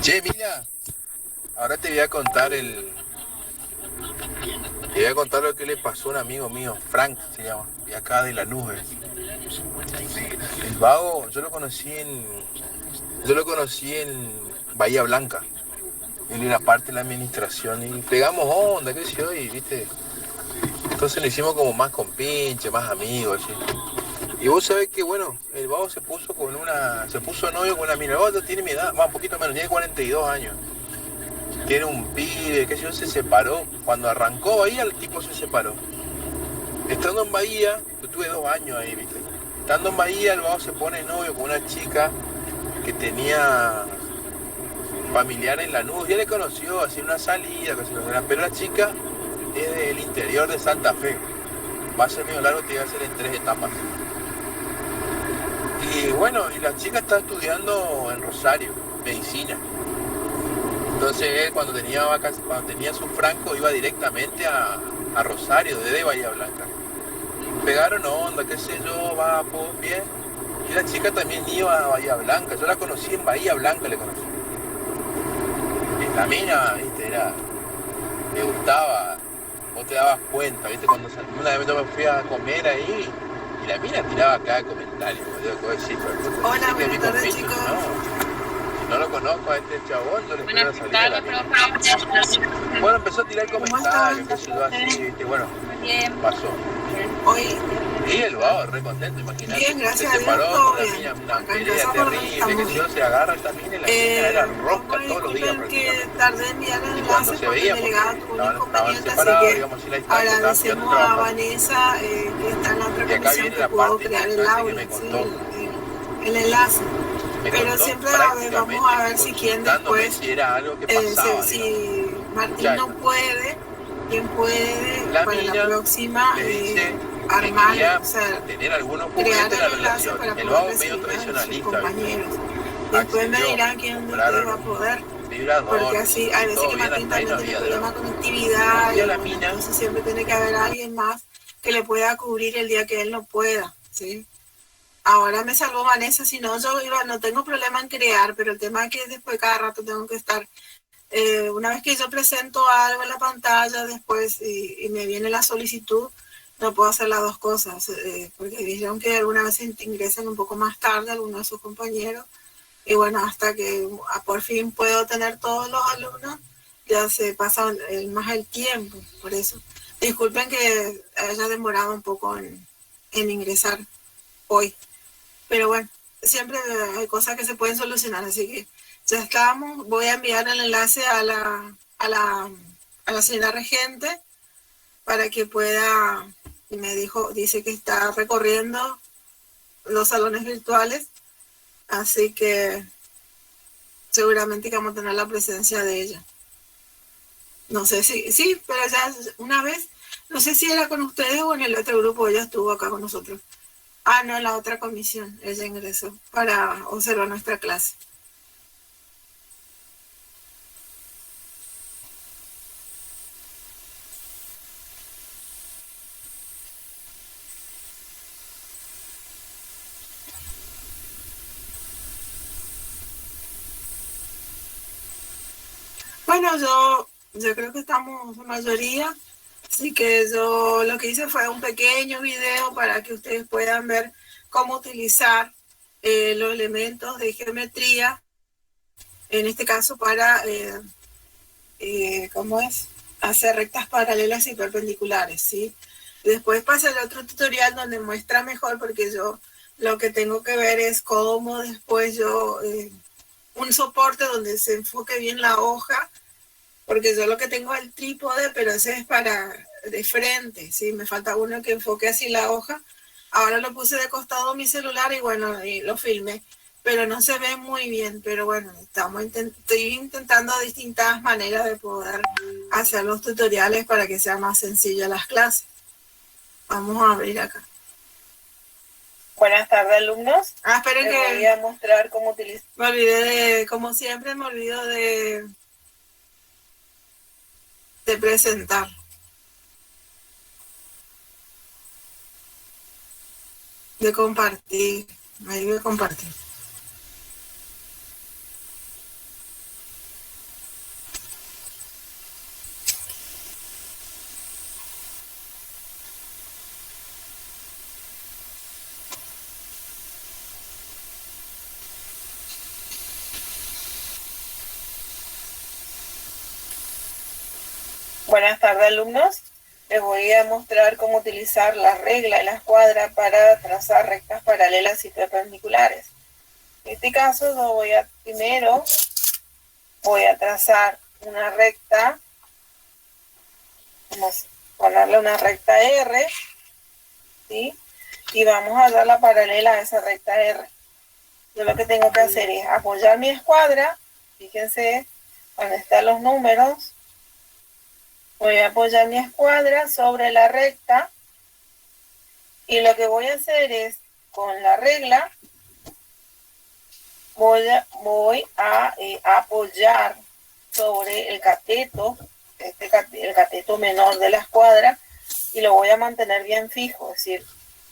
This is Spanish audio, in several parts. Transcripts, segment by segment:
Che, mira, ahora te voy a contar lo que le pasó a un amigo mío, Frank se llama, de acá de la nube. El vago, yo lo conocí en Bahía Blanca. Él era parte de la administración y pegamos onda, qué sé yo, y viste. Entonces nos hicimos como más compinche, más amigos, así. Y vos sabés que, bueno, el vago se puso novio con una mina. El vago tiene mi edad, va un poquito menos, tiene 42 años. Tiene un pibe, qué sé yo, se separó. Cuando arrancó Bahía, el tipo se separó. Estando en Bahía, yo tuve 2 años ahí, ¿viste? Estando en Bahía, el vago se pone novio con una chica que tenía familiar en Lanús. Ya le conoció, hacía una salida, qué sé yo, pero la chica es del interior de Santa Fe. Va a ser medio largo, te voy a hacer en 3 etapas. Y bueno, y la chica está estudiando en Rosario, medicina. Entonces él cuando tenía su franco iba directamente a Rosario, desde Bahía Blanca. Pegaron onda, qué sé yo, va, pues bien. Y la chica también iba a Bahía Blanca, yo la conocí en Bahía Blanca, le conocí. Y la mina, viste, le gustaba, vos te dabas cuenta, viste, una vez yo me fui a comer ahí y la mina tiraba cada comentario, boludo, que vos decís, pero puta, Hola, sí que es mi buenas tardes compinche, chicos. si no lo conozco a este chabón, yo le espero Buenas la salida a la tardes, mina. profe. Bueno, empezó a tirar ¿Cómo comentarios, están? qué sé yo, así, viste, bueno, Muy bien. pasó. Hoy, Y el vago, re contento, imagínate. bien, Se gracias a Dios, separó con todo una bien. mina, una Acá en pelea casa por lo menos terrible, que estamos si bien. yo se agarra esta mina y la mina era Vamos rosca a todos los días disculpen que prácticamente. tardé en enviar el Y cuando enlace se porque el veía, porque delegado tuvo un estaban inconveniente, así separados, que digamos así, la distancia, estaba estudiando y agradecemos a trabajando. Vanessa que está en la otra Y acá comisión viene que la pudo parte crear el interesante que aula, me ¿sí? contó. El enlace. Me Pero contó siempre a ver, vamos prácticamente a ver si quién consultándome después, si era algo que pasaba, digamos. si Martín Escuchá no esto. puede, quién puede La para la mina próxima le dice que armar, quería o sea, tener algunos crear juguetes en el la enlace relación. para El poder vago es medio recibir a sus tradicionalista, ¿viste? compañeros. Después me Accedió, dirán quién de ustedes compraron va a poder, un porque vibrador, qué sé así yo, hay y veces todo que bien, Martín hasta ahí no también tiene había problemas drama. con La actividad cuestión y de la bueno, mina, entonces siempre tiene que haber alguien más que le pueda cubrir el día que él no pueda, ¿sí? Ahora me salvó Vanessa, si no yo iba, no tengo problema en crear, pero el tema es que después cada rato tengo que estar, una vez que yo presento algo en la pantalla, después y me viene la solicitud, no puedo hacer las dos cosas, porque dijeron que algunas veces ingresan un poco más tarde algunos de sus compañeros, y bueno, hasta que por fin puedo tener todos los alumnos, ya se pasa más el tiempo, por eso. Disculpen que haya demorado un poco en ingresar hoy. Pero bueno, siempre hay cosas que se pueden solucionar, así que ya estamos. Voy a enviar el enlace a la señora regente para que pueda, y dice que está recorriendo los salones virtuales, así que seguramente que vamos a tener la presencia de ella. No sé si, sí, pero ya una vez, no sé si era con ustedes o en el otro grupo, ella estuvo acá con nosotros. Ah, no, en la otra comisión, ella ingresó para observar nuestra clase. Bueno, yo creo que estamos en mayoría, así que yo lo que hice fue un pequeño video para que ustedes puedan ver cómo utilizar los elementos de geometría, en este caso para, ¿cómo es? Hacer rectas paralelas y perpendiculares, ¿sí? Después pasa el otro tutorial donde muestra mejor, porque yo lo que tengo que ver es cómo después un soporte donde se enfoque bien la hoja, porque yo lo que tengo es el trípode, pero ese es para de frente, ¿sí? Me falta uno que enfoque así la hoja. Ahora lo puse de costado mi celular y bueno, y lo filmé, pero no se ve muy bien, pero bueno, estoy intentando distintas maneras de poder hacer los tutoriales para que sea más sencillo las clases. Vamos a abrir acá. Buenas tardes, alumnos. Esperen Les que voy a mostrar cómo utilizar. me olvidé como siempre, me olvido de presentar, de compartir. Ahí voy a compartir. Buenas tardes, alumnos. Les voy a mostrar cómo utilizar la regla y la escuadra para trazar rectas paralelas y perpendiculares. En este caso, primero voy a trazar una recta, vamos a ponerle una recta R, ¿sí? Y vamos a dar la paralela a esa recta R. Yo lo que tengo que hacer es apoyar mi escuadra, fíjense donde están los números. Voy a apoyar mi escuadra sobre la recta y lo que voy a hacer es, con la regla, voy a apoyar sobre el cateto, el cateto menor de la escuadra, y lo voy a mantener bien fijo, es decir,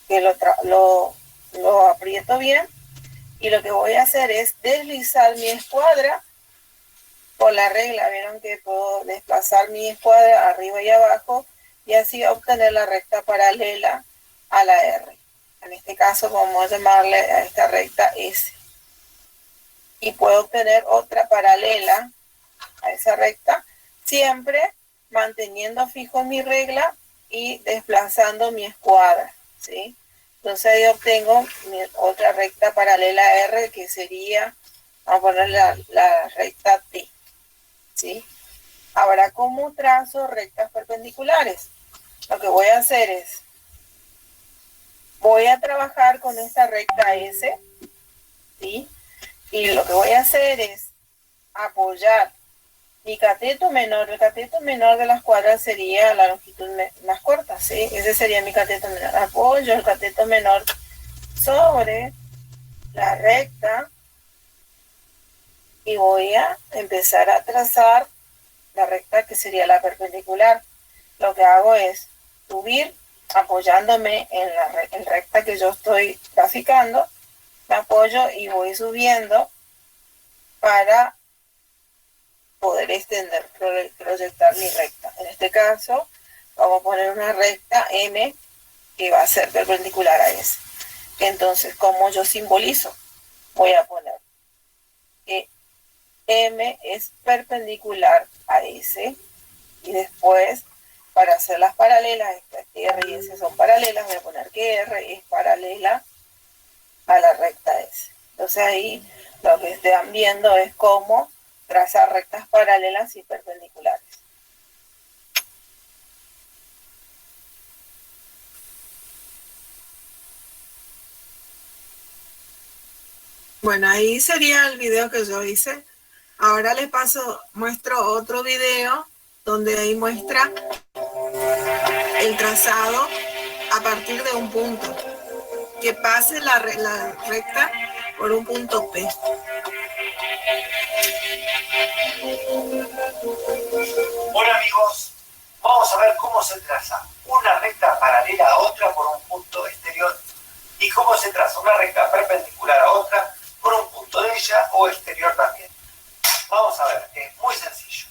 que lo aprieto bien, y lo que voy a hacer es deslizar mi escuadra por la regla. Vieron que puedo desplazar mi escuadra arriba y abajo y así obtener la recta paralela a la R. En este caso vamos a llamarle a esta recta S. Y puedo obtener otra paralela a esa recta, siempre manteniendo fijo mi regla y desplazando mi escuadra, ¿sí? Entonces ahí obtengo mi otra recta paralela a R, que sería, vamos a poner la recta T, ¿sí? Ahora, ¿cómo trazo rectas perpendiculares? Lo que voy a hacer es, voy a trabajar con esta recta S, ¿sí? Y lo que voy a hacer es apoyar mi cateto menor. El cateto menor de la escuadra sería la longitud más corta, ¿sí? Ese sería mi cateto menor. Apoyo el cateto menor sobre la recta y voy a empezar a trazar la recta que sería la perpendicular. Lo que hago es subir apoyándome en la recta que yo estoy graficando. Me apoyo y voy subiendo para poder extender, proyectar mi recta. En este caso, vamos a poner una recta M que va a ser perpendicular a S. Entonces, como yo simbolizo, voy a poner que M es perpendicular a S, y después, para hacer las paralelas, R y S son paralelas, voy a poner que R es paralela a la recta S. Entonces ahí lo que están viendo es cómo trazar rectas paralelas y perpendiculares. Bueno, ahí sería el video que yo hice. Ahora les muestro otro video donde ahí muestra el trazado a partir de un punto. Que pase la recta por un punto P. Hola amigos, vamos a ver cómo se traza una recta paralela a otra por un punto exterior y cómo se traza una recta perpendicular a otra por un punto de ella o exterior también. Vamos a ver, es muy sencillo.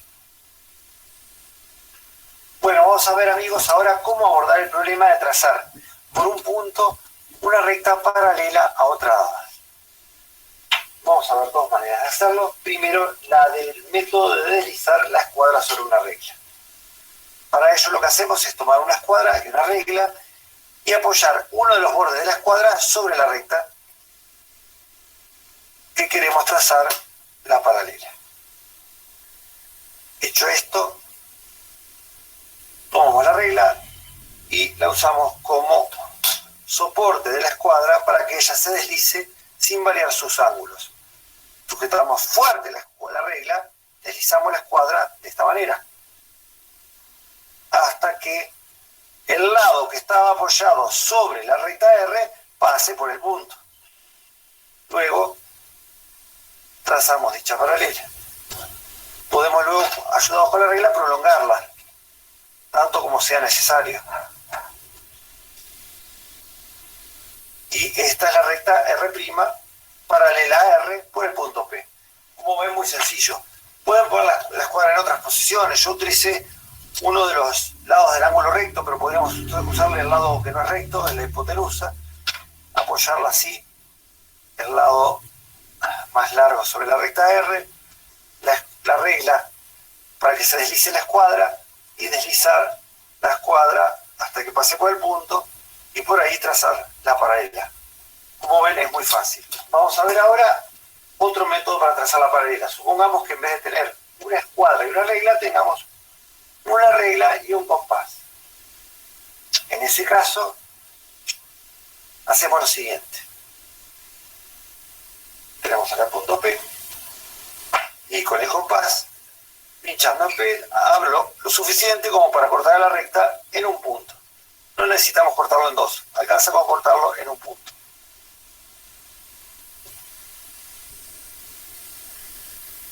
Bueno, vamos a ver amigos ahora cómo abordar el problema de trazar por un punto una recta paralela a otra dada. Vamos a ver dos maneras de hacerlo. Primero, la del método de deslizar la escuadra sobre una regla. Para ello lo que hacemos es tomar una escuadra y una regla y apoyar uno de los bordes de la escuadra sobre la recta que queremos trazar la paralela. Hecho esto, tomamos la regla y la usamos como soporte de la escuadra para que ella se deslice sin variar sus ángulos. Sujetamos fuerte la regla, deslizamos la escuadra de esta manera, hasta que el lado que estaba apoyado sobre la recta R pase por el punto. Luego trazamos dicha paralela. Podemos luego, ayudados con la regla, prolongarla, tanto como sea necesario. Y esta es la recta R' paralela a R por el punto P. Como ven, muy sencillo. Pueden poner la escuadra en otras posiciones. Yo utilicé uno de los lados del ángulo recto, pero podríamos usarle el lado que no es recto, en la hipotenusa, apoyarla así, el lado más largo sobre la recta R, la regla para que se deslice la escuadra y deslizar la escuadra hasta que pase por el punto y por ahí trazar la paralela. Como ven, es muy fácil. Vamos a ver ahora otro método para trazar la paralela. Supongamos que en vez de tener una escuadra y una regla, tengamos una regla y un compás. En ese caso, hacemos lo siguiente. Tenemos acá el punto P y con el compás, pinchando en P, hablo lo suficiente como para cortar la recta en un punto. No necesitamos cortarlo en dos, alcanza con cortarlo en un punto.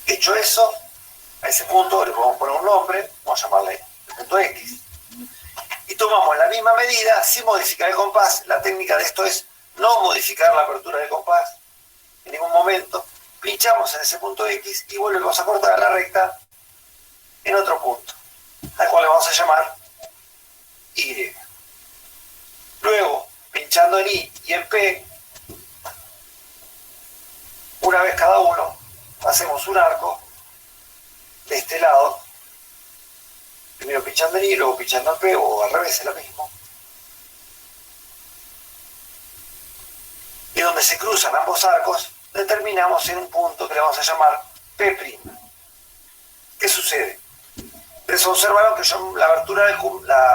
Hecho eso, a ese punto le podemos poner un nombre, vamos a llamarle el punto X. Y tomamos la misma medida sin modificar el compás. La técnica de esto es no modificar la apertura del compás en ningún momento. Pinchamos en ese punto X y volvemos a cortar la recta en otro punto, al cual le vamos a llamar Y. Luego, pinchando en I y en P, una vez cada uno, hacemos un arco de este lado, primero pinchando en I, luego pinchando en P, o al revés, es lo mismo. Y donde se cruzan ambos arcos, determinamos en un punto que le vamos a llamar P'. ¿Qué sucede? Ustedes observaron que yo la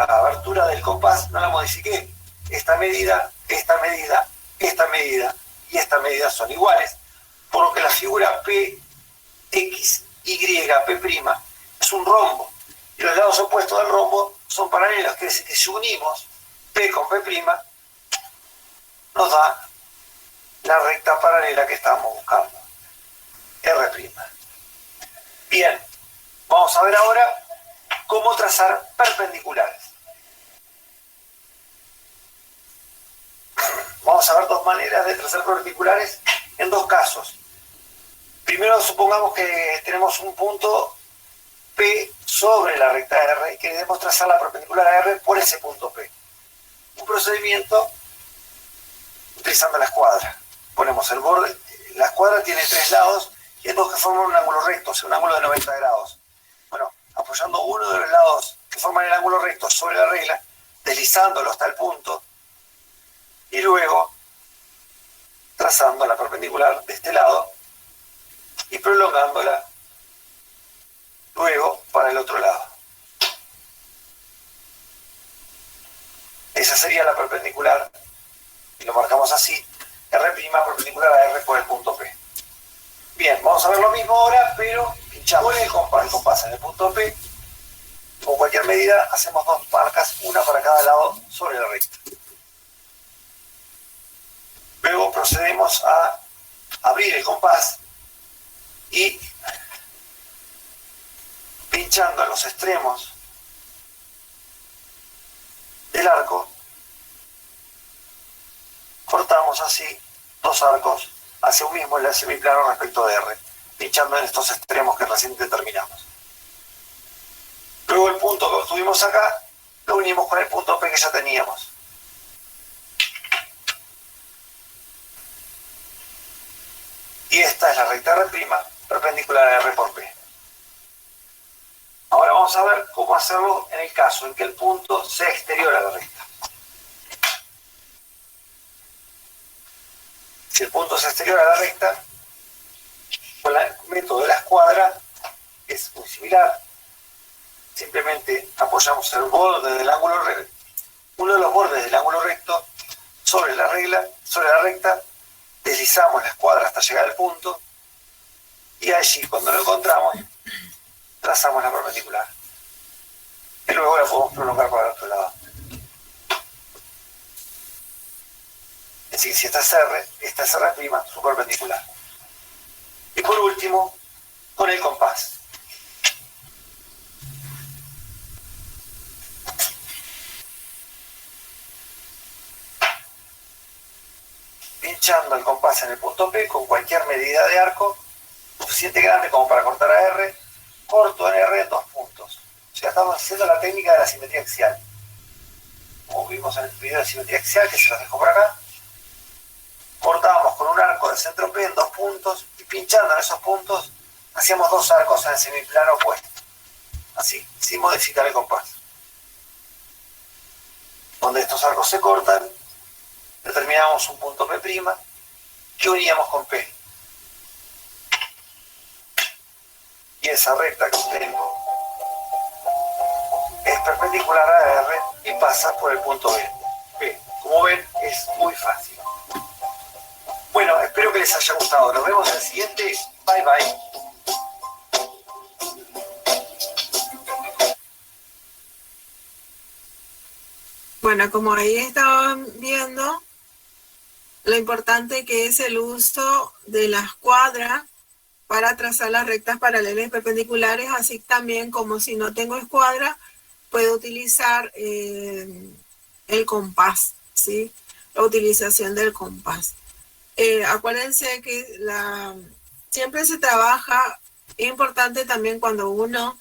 abertura del compás no la modifiqué. Esta medida, esta medida, esta medida y esta medida son iguales, por lo que la figura P, X, Y, P' es un rombo. Y los lados opuestos del rombo son paralelos, quiere decir que si unimos P con P', nos da la recta paralela que estábamos buscando, R'. Bien, vamos a ver ahora cómo trazar perpendiculares. Vamos a ver dos maneras de trazar perpendiculares en dos casos. Primero, supongamos que tenemos un punto P sobre la recta R y queremos trazar la perpendicular a R por ese punto P. Un procedimiento utilizando la escuadra. Ponemos el borde, la escuadra tiene tres lados y hay dos que forman un ángulo recto, o sea, un ángulo de 90 grados. Bueno, apoyando uno de los lados que forman el ángulo recto sobre la regla, deslizándolo hasta el punto y luego trazando la perpendicular de este lado y prolongándola luego para el otro lado. Esa sería la perpendicular y lo marcamos así, R' perpendicular a R por el punto P. Bien, vamos a ver lo mismo ahora, pero pinchamos el compás en el punto P. Con cualquier medida hacemos dos marcas, una para cada lado sobre la recta. Luego procedemos a abrir el compás y pinchando en los extremos del arco, cortamos así dos arcos hacia un mismo semiplano respecto de R, pinchando en estos extremos que recién determinamos. Luego el punto que obtuvimos acá lo unimos con el punto P que ya teníamos. Y esta es la recta R' perpendicular a R por P. Ahora vamos a ver cómo hacerlo en el caso en que el punto sea exterior a la recta. Si el punto es exterior a la recta, con el método de la escuadra es muy similar. Simplemente apoyamos el borde del ángulo recto, uno de los bordes del ángulo recto sobre la recta, deslizamos la escuadra hasta llegar al punto y allí, cuando lo encontramos, trazamos la perpendicular. Y luego la podemos prolongar para el otro lado. Es decir, si esta es R, esta es R', su perpendicular. Y por último, con el compás. Pinchando el compás en el punto P con cualquier medida de arco, suficiente grande como para cortar a R, corto en R en dos puntos. O sea, estamos haciendo la técnica de la simetría axial. Como vimos en el video de simetría axial, que se los dejo por acá, cortábamos con un arco de centro P en dos puntos y pinchando en esos puntos hacíamos dos arcos en el semiplano opuesto. así, sin modificar el compás. Donde estos arcos se cortan, determinamos un punto P' que uníamos con P. Y esa recta que tengo es perpendicular a R y pasa por el punto P. Como ven, es muy fácil. Bueno, espero que les haya gustado. Nos vemos en el siguiente. Bye bye. Bueno, como ahí estaban viendo, lo importante que es el uso de la escuadra para trazar las rectas paralelas y perpendiculares, así también como si no tengo escuadra, puedo utilizar el compás, ¿sí? La utilización del compás. Acuérdense que siempre se trabaja, es importante también cuando uno,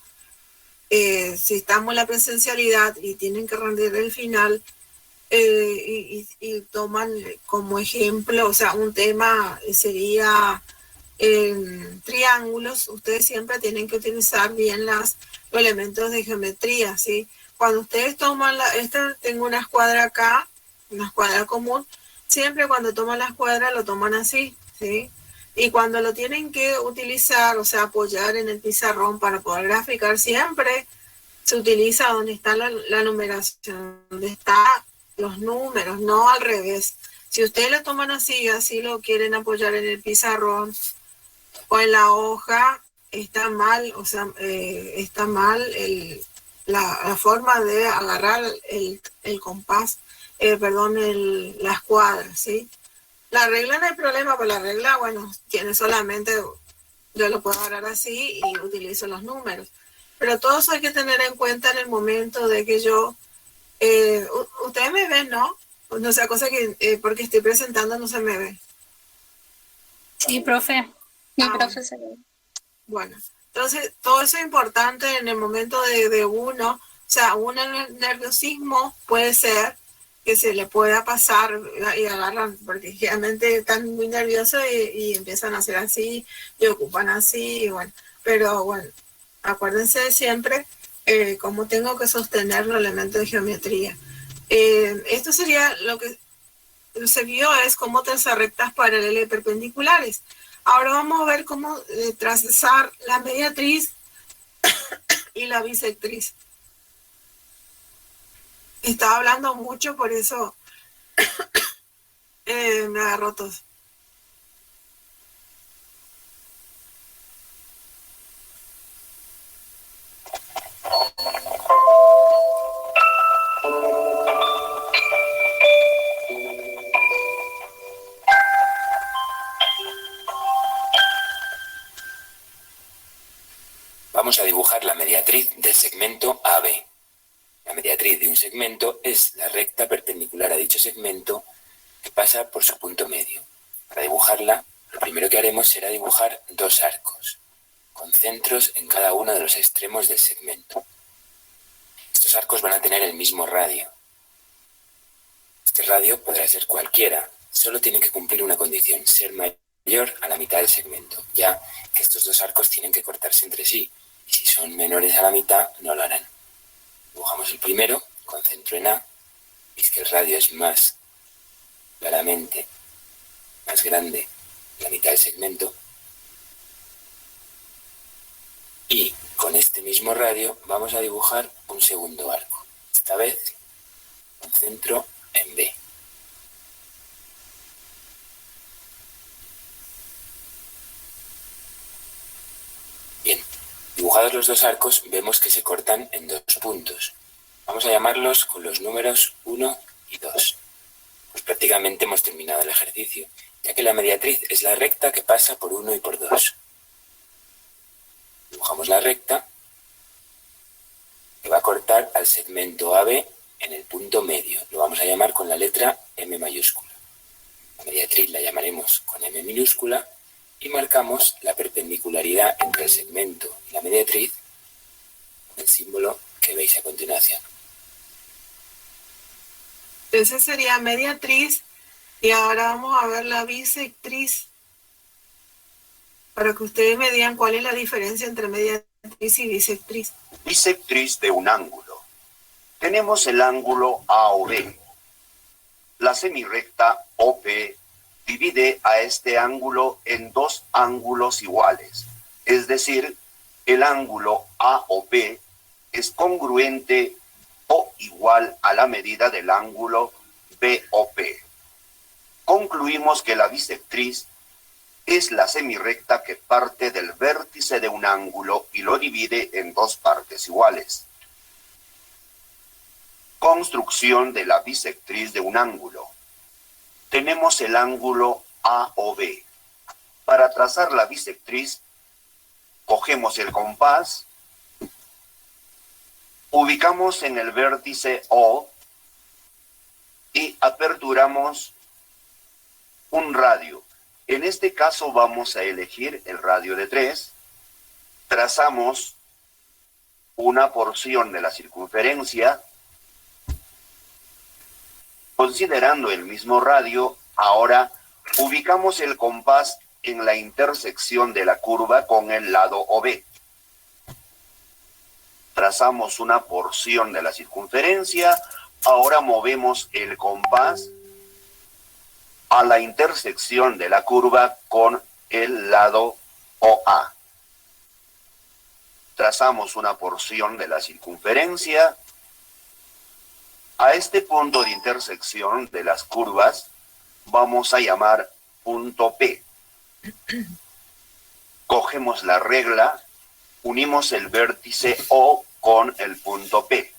si estamos en la presencialidad y tienen que rendir el final, y toman como ejemplo, o sea, un tema sería triángulos, ustedes siempre tienen que utilizar bien los elementos de geometría, ¿sí? Cuando ustedes toman tengo una escuadra acá, una escuadra común, siempre cuando toman la escuadra lo toman así, ¿sí? Y cuando lo tienen que utilizar, o sea, apoyar en el pizarrón para poder graficar, siempre se utiliza donde está la numeración, donde están los números, no al revés. Si ustedes lo toman así, así lo quieren apoyar en el pizarrón o en la hoja, está mal, o sea, está mal la forma de agarrar el compás, perdón, la escuadra, ¿sí? La regla no hay problema, pero la regla, bueno, tiene solamente, yo lo puedo agarrar así y utilizo los números. Pero todo eso hay que tener en cuenta en el momento de que yo, ustedes me ven, ¿no? No sea cosa que porque estoy presentando no se me ve. Sí, profe. Sí, profe, se ve. Bueno, entonces todo eso es importante en el momento de uno, o sea, un nerviosismo puede ser que se le pueda pasar y agarran, porque generalmente están muy nerviosos y empiezan a hacer así y ocupan así, y bueno, pero bueno, acuérdense siempre cómo tengo que sostener los elementos de geometría. Esto sería lo que se vio, es cómo trazar rectas paralelas y perpendiculares. Ahora vamos a ver cómo trazar la mediatriz y la bisectriz. Estaba hablando mucho, por eso me agarró tos. Vamos a dibujar la mediatriz del segmento AB. La mediatriz de un segmento es la recta perpendicular a dicho segmento que pasa por su punto medio. Para dibujarla, lo primero que haremos será dibujar dos arcos, con centros en cada uno de los extremos del segmento. Estos arcos van a tener el mismo radio. Este radio podrá ser cualquiera, solo tiene que cumplir una condición, ser mayor a la mitad del segmento, ya que estos dos arcos tienen que cortarse entre sí, y si son menores a la mitad, no lo harán. Dibujamos el primero, con centro en A, veis que el radio es más claramente más grande que la mitad del segmento, y con este mismo radio vamos a dibujar un segundo arco, esta vez con centro en B. Bien, dibujados los dos arcos, vemos que se cortan en dos puntos. Vamos a llamarlos con los números 1 y 2. Pues prácticamente hemos terminado el ejercicio, ya que la mediatriz es la recta que pasa por 1 y por 2. Dibujamos la recta que va a cortar al segmento AB en el punto medio. Lo vamos a llamar con la letra M mayúscula. La mediatriz la llamaremos con M minúscula y marcamos la perpendicularidad entre el segmento y la mediatriz con el símbolo que veis a continuación. Esa sería mediatriz y ahora vamos a ver la bisectriz para que ustedes me digan cuál es la diferencia entre mediatriz mediatriz y bisectriz. Bisectriz de un ángulo. Tenemos el ángulo AOB. La semirrecta OP divide a este ángulo en dos ángulos iguales. Es decir, el ángulo AOP es congruente o igual a la medida del ángulo BOP. Concluimos que la bisectriz es la semirrecta que parte del vértice de un ángulo y lo divide en dos partes iguales. Construcción de la bisectriz de un ángulo. Tenemos el ángulo AOB. Para trazar la bisectriz, cogemos el compás, ubicamos en el vértice O y aperturamos un radio. En este caso vamos a elegir el radio de 3. Trazamos una porción de la circunferencia. Considerando el mismo radio, ahora ubicamos el compás en la intersección de la curva con el lado OB. Trazamos una porción de la circunferencia, ahora movemos el compás a la intersección de la curva con el lado OA. Trazamos una porción de la circunferencia. A este punto de intersección de las curvas vamos a llamar punto P. Cogemos la regla, unimos el vértice O con el punto P.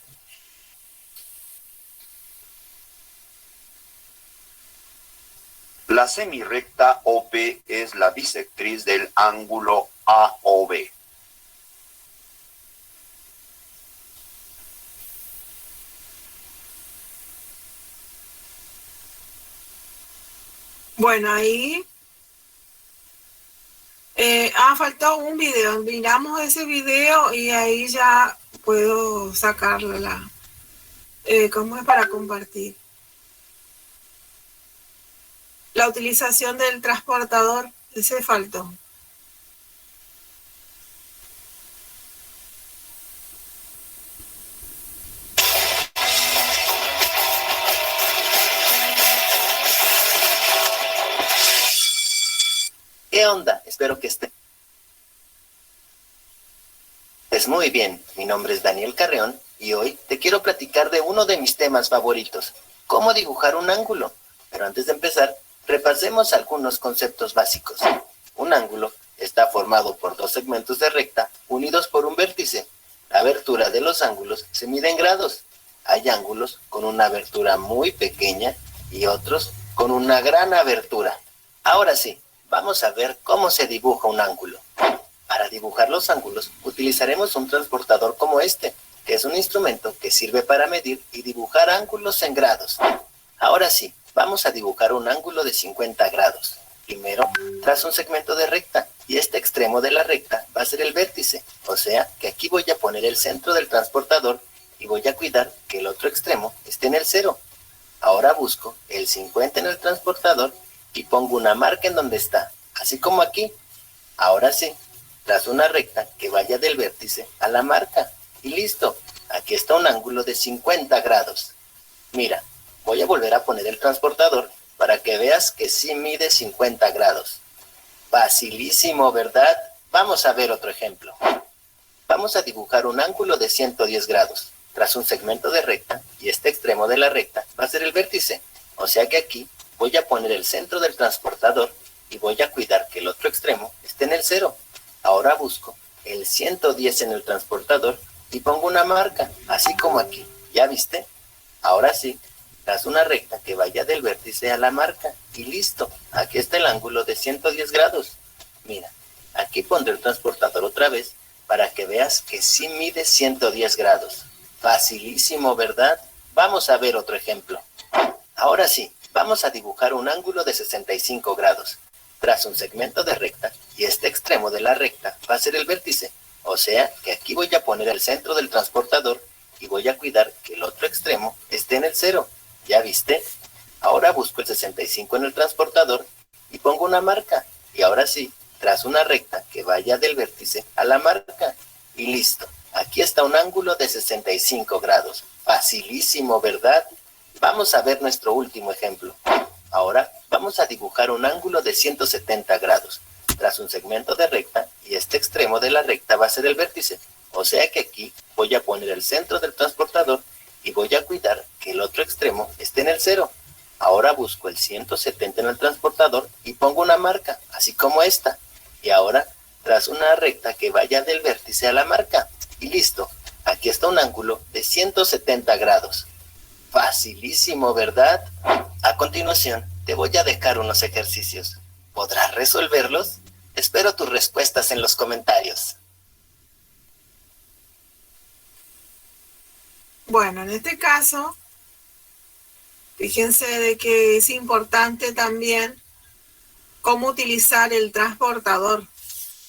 La semirrecta OP es la bisectriz del ángulo AOB. Bueno, ahí faltó un video. Miramos ese video y ahí ya puedo sacarle ¿cómo es para compartir? La utilización del transportador, ese faltó. ¿Qué onda? Espero que estés muy bien. Mi nombre es Daniel Carreón y hoy te quiero platicar de uno de mis temas favoritos, cómo dibujar un ángulo. Pero antes de empezar, repasemos algunos conceptos básicos. Un ángulo está formado por dos segmentos de recta unidos por un vértice. La abertura de los ángulos se mide en grados. Hay ángulos con una abertura muy pequeña y otros con una gran abertura. Ahora sí, vamos a ver cómo se dibuja un ángulo. Para dibujar los ángulos utilizaremos un transportador como este, que es un instrumento que sirve para medir y dibujar ángulos en grados. Ahora sí, vamos a dibujar un ángulo de 50 grados. Primero, trazo un segmento de recta y este extremo de la recta va a ser el vértice. O sea que aquí voy a poner el centro del transportador y voy a cuidar que el otro extremo esté en el 0. Ahora busco el 50 en el transportador y pongo una marca en donde está, así como aquí. Ahora sí, trazo una recta que vaya del vértice a la marca y listo. Aquí está un ángulo de 50 grados. Mira, voy a volver a poner el transportador para que veas que sí mide 50 grados. Facilísimo, ¿verdad? Vamos a ver otro ejemplo. Vamos a dibujar un ángulo de 110 grados. Trazo un segmento de recta y este extremo de la recta va a ser el vértice. O sea que aquí voy a poner el centro del transportador y voy a cuidar que el otro extremo esté en el 0. Ahora busco el 110 en el transportador y pongo una marca, así como aquí. ¿Ya viste? Ahora sí, trazo una recta que vaya del vértice a la marca y listo. Aquí está el ángulo de 110 grados. Mira, aquí pondré el transportador otra vez para que veas que sí mide 110 grados. Facilísimo, ¿verdad? Vamos a ver otro ejemplo. Ahora sí, vamos a dibujar un ángulo de 65 grados. Trazo un segmento de recta y este extremo de la recta va a ser el vértice. O sea que aquí voy a poner el centro del transportador y voy a cuidar que el otro extremo esté en el 0. ¿Ya viste? Ahora busco el 65 en el transportador y pongo una marca. Y ahora sí, trazo una recta que vaya del vértice a la marca. Y listo. Aquí está un ángulo de 65 grados. Facilísimo, ¿verdad? Vamos a ver nuestro último ejemplo. Ahora vamos a dibujar un ángulo de 170 grados. Tras un segmento de recta, y este extremo de la recta va a ser el vértice. O sea que aquí voy a poner el centro del transportador y voy a cuidar que el otro extremo esté en el 0. Ahora busco el 170 en el transportador y pongo una marca, así como esta. Y ahora trazo una recta que vaya del vértice a la marca. Y listo, aquí está un ángulo de 170 grados. Facilísimo, ¿verdad? A continuación, te voy a dejar unos ejercicios. ¿Podrás resolverlos? Espero tus respuestas en los comentarios. Bueno, en este caso, fíjense de que es importante también cómo utilizar el transportador,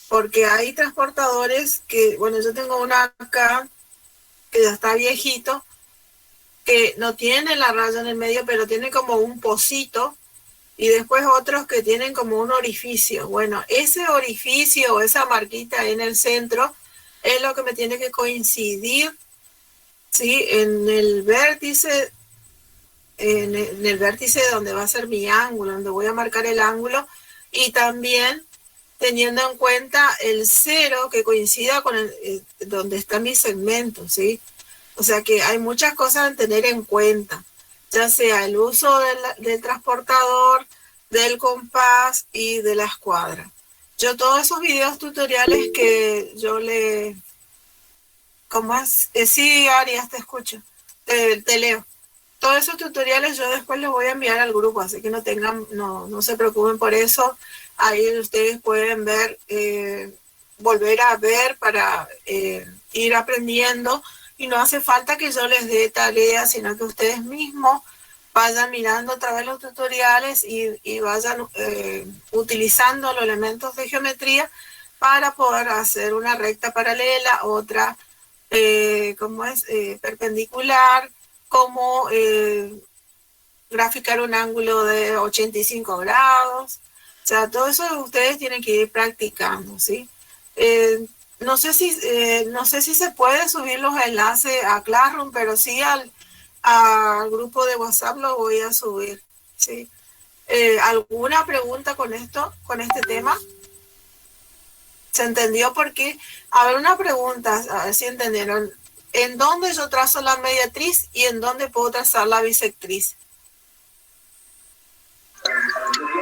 porque hay transportadores que, bueno, yo tengo una acá que ya está viejito, que no tiene la raya en el medio, pero tiene como un pocito, y después otros que tienen como un orificio. Bueno, ese orificio o esa marquita en el centro es lo que me tiene que coincidir, ¿sí? En el vértice donde va a ser mi ángulo, donde voy a marcar el ángulo, y también teniendo en cuenta el 0 que coincida con donde está mi segmento, ¿sí? O sea que hay muchas cosas a tener en cuenta, ya sea el uso del transportador, del compás y de la escuadra. Yo todos esos videos tutoriales que yo ¿cómo es? Sí, Arias, te escucho, te leo. Todos esos tutoriales yo después los voy a enviar al grupo, así que no se preocupen por eso. Ahí ustedes pueden ver, volver a ver para ir aprendiendo, y no hace falta que yo les dé tareas, sino que ustedes mismos vayan mirando a través de los tutoriales y vayan utilizando los elementos de geometría para poder hacer una recta paralela, otra perpendicular, como graficar un ángulo de 85 grados. O sea, todo eso ustedes tienen que ir practicando, ¿sí? No sé si se puede subir los enlaces a Classroom, pero sí al grupo de WhatsApp lo voy a subir, ¿sí? ¿Alguna pregunta con este tema? ¿Se entendió por qué? A ver, una pregunta, a ver si entendieron. ¿En dónde yo trazo la mediatriz y en dónde puedo trazar la bisectriz?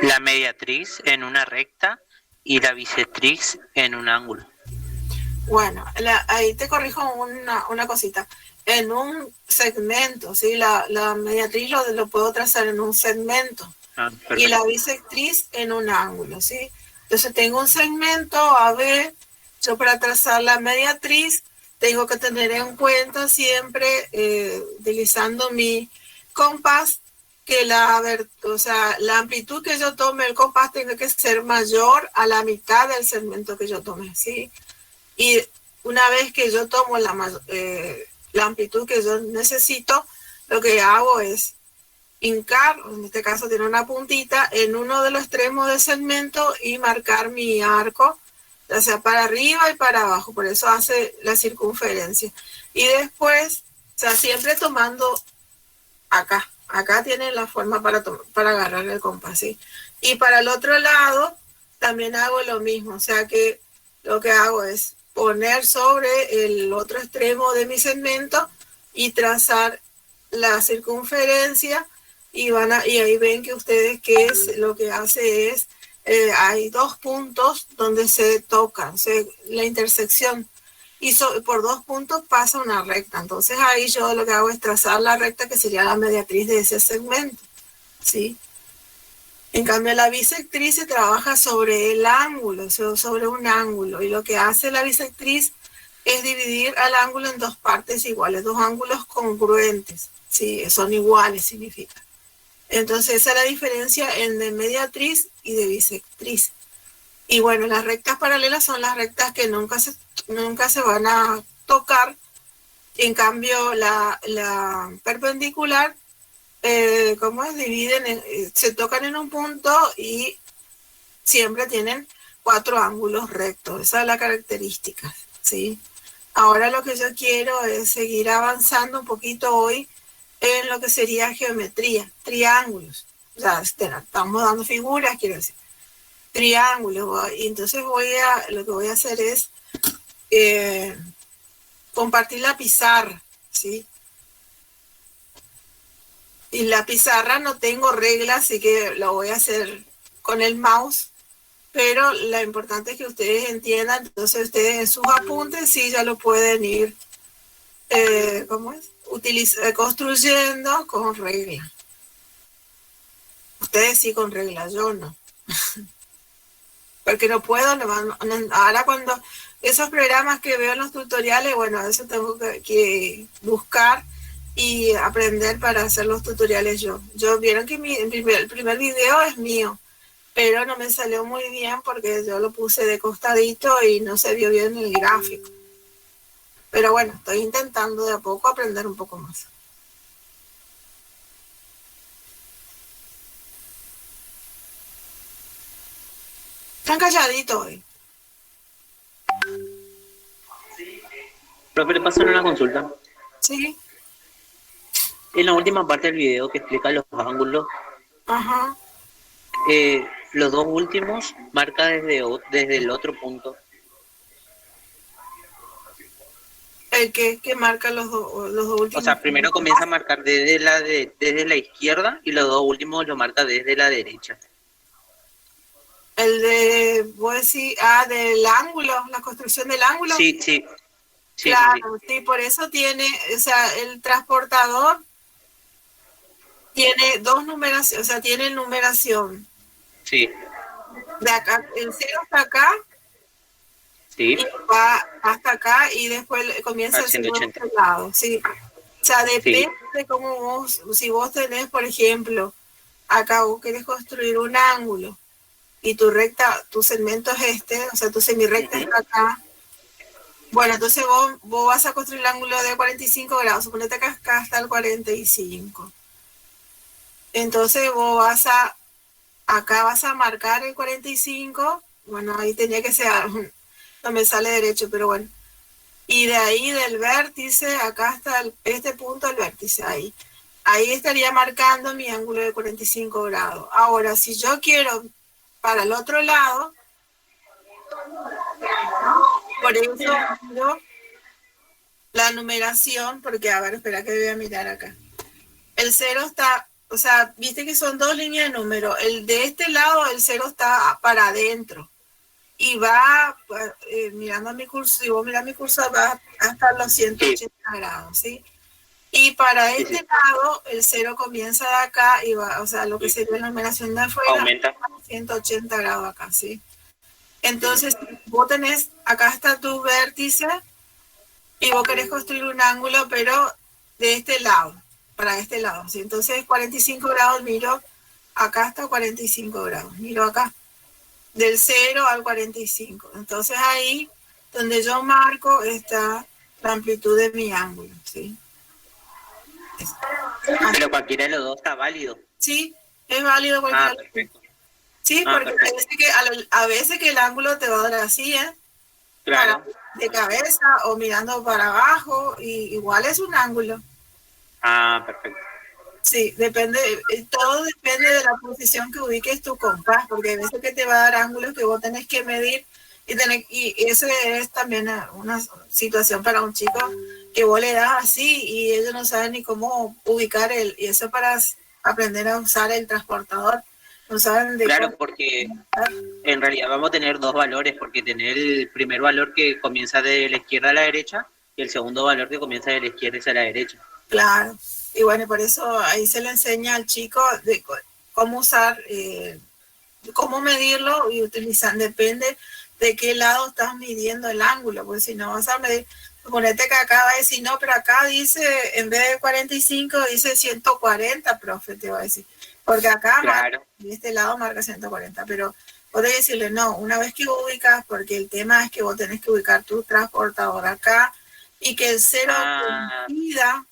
La mediatriz en una recta y la bisectriz en un ángulo. Bueno, ahí te corrijo una cosita. En un segmento, ¿sí? La mediatriz lo puedo trazar en un segmento. Y la bisectriz en un ángulo, ¿sí? Entonces tengo un segmento AB, yo para trazar la mediatriz tengo que tener en cuenta siempre, utilizando mi compás, que la amplitud que yo tome el compás tenga que ser mayor a la mitad del segmento que yo tome, ¿sí? Y una vez que yo tomo la amplitud que yo necesito, lo que hago es hincar, en este caso tiene una puntita, en uno de los extremos del segmento y marcar mi arco, ya sea para arriba y para abajo, por eso hace la circunferencia. Y después, o sea, siempre tomando acá tiene la forma para agarrar el compás, ¿sí? Y para el otro lado también hago lo mismo, o sea que lo que hago es poner sobre el otro extremo de mi segmento y trazar la circunferencia, y ahí ven que ustedes lo que hace es, hay dos puntos donde se tocan, la intersección, y por 2 puntos pasa una recta. Entonces ahí yo lo que hago es trazar la recta que sería la mediatriz de ese segmento, ¿sí? En cambio la bisectriz se trabaja sobre el ángulo, sobre un ángulo, y lo que hace la bisectriz es dividir al ángulo en 2 partes iguales, 2 ángulos congruentes, ¿sí? Son iguales, significa. Entonces esa es la diferencia entre mediatriz y de bisectriz. Y bueno, las rectas paralelas son las rectas que nunca se van a tocar. En cambio la perpendicular, se tocan en un punto y siempre tienen 4 ángulos rectos. Esa es la característica, ¿sí? Ahora lo que yo quiero es seguir avanzando un poquito hoy en lo que sería geometría, triángulos. O sea, estamos dando figuras, quiero decir, triángulos. Y entonces lo que voy a hacer es compartir la pizarra, ¿sí? Y la pizarra no tengo reglas, así que lo voy a hacer con el mouse, pero lo importante es que ustedes entiendan, entonces ustedes en sus apuntes sí ya lo pueden ir, construyendo con reglas. Ustedes sí con reglas, yo no. Porque no puedo, ahora cuando esos programas que veo en los tutoriales, bueno, eso tengo que buscar y aprender para hacer los tutoriales yo. Vieron que el primer video es mío, pero no me salió muy bien porque yo lo puse de costadito y no se vio bien el gráfico. Pero bueno, estoy intentando de a poco aprender un poco más. Están calladitos hoy. Profe, le pasaron una consulta. Sí. En la última parte del video que explica los ángulos, Ajá. los dos últimos marca desde el otro punto. ¿El qué marca los dos últimos? O sea, primero comienza a marcar desde la izquierda y los dos últimos lo marca desde la derecha. El de, voy a decir, del ángulo, la construcción del ángulo. Sí. Claro, sí, por eso tiene, o sea, el transportador tiene dos numeraciones, o sea, tiene numeración. Sí. De acá, el 0 está acá. Sí. Y va hasta acá y después comienza el 180 lado, sí. O sea, depende de cómo si vos tenés, por ejemplo, acá vos querés construir un ángulo y tu segmento es o sea, tu semirrecta está acá. Bueno, entonces vos vas a construir el ángulo de 45 grados, suponete que acá está el 45. Entonces vos acá vas a marcar el 45, bueno, ahí tenía que ser, no me sale derecho, pero bueno. Y de ahí del vértice, acá hasta este punto el vértice, ahí. Ahí estaría marcando mi ángulo de 45 grados. Ahora, si yo quiero para el otro lado, por eso la numeración, porque a ver, espera que voy a mirar acá. El 0 está, o sea, viste que son dos líneas de número. El de este lado, el 0 está para adentro. Y va, mirando mi curso, si vos mirás mi curso, va hasta los 180 grados, ¿sí? Y para este lado, el 0 comienza de acá y va, o sea, lo que sería la numeración de afuera, aumenta 180 grados acá, ¿sí? Entonces, vos tenés, acá está tu vértice y vos querés construir un ángulo, pero de este lado, para este lado, ¿sí? Entonces, 45 grados, miro, acá está 45 grados, miro acá. Del 0 al 45. Entonces ahí donde yo marco está la amplitud de mi ángulo, ¿sí? Pero cualquiera de los dos está válido. Sí, es válido cualquiera. Perfecto. Sí, porque a veces que el ángulo te va a dar así, Claro. De cabeza o mirando para abajo, y igual es un ángulo. Perfecto. Sí, todo depende de la posición que ubiques tu compás, porque hay veces que te va a dar ángulos que vos tenés que medir y eso es también una situación para un chico que vos le das así y ellos no saben ni cómo ubicar y eso para aprender a usar el transportador. No saben de claro, porque en realidad vamos a tener dos valores, porque tener el primer valor que comienza de la izquierda a la derecha y el segundo valor que comienza de la izquierda hacia la derecha. Claro. Y bueno, por eso ahí se le enseña al chico de cómo usar, cómo medirlo y utilizar, depende de qué lado estás midiendo el ángulo, porque si no vas a medir, suponete que acá va a decir, no, pero acá dice, en vez de 45, dice 140, profe, te va a decir, porque acá claro. de este lado marca 140, pero podés decirle, no, una vez que ubicas, porque el tema es que vos tenés que ubicar tu transportador acá y que el 0 coincida.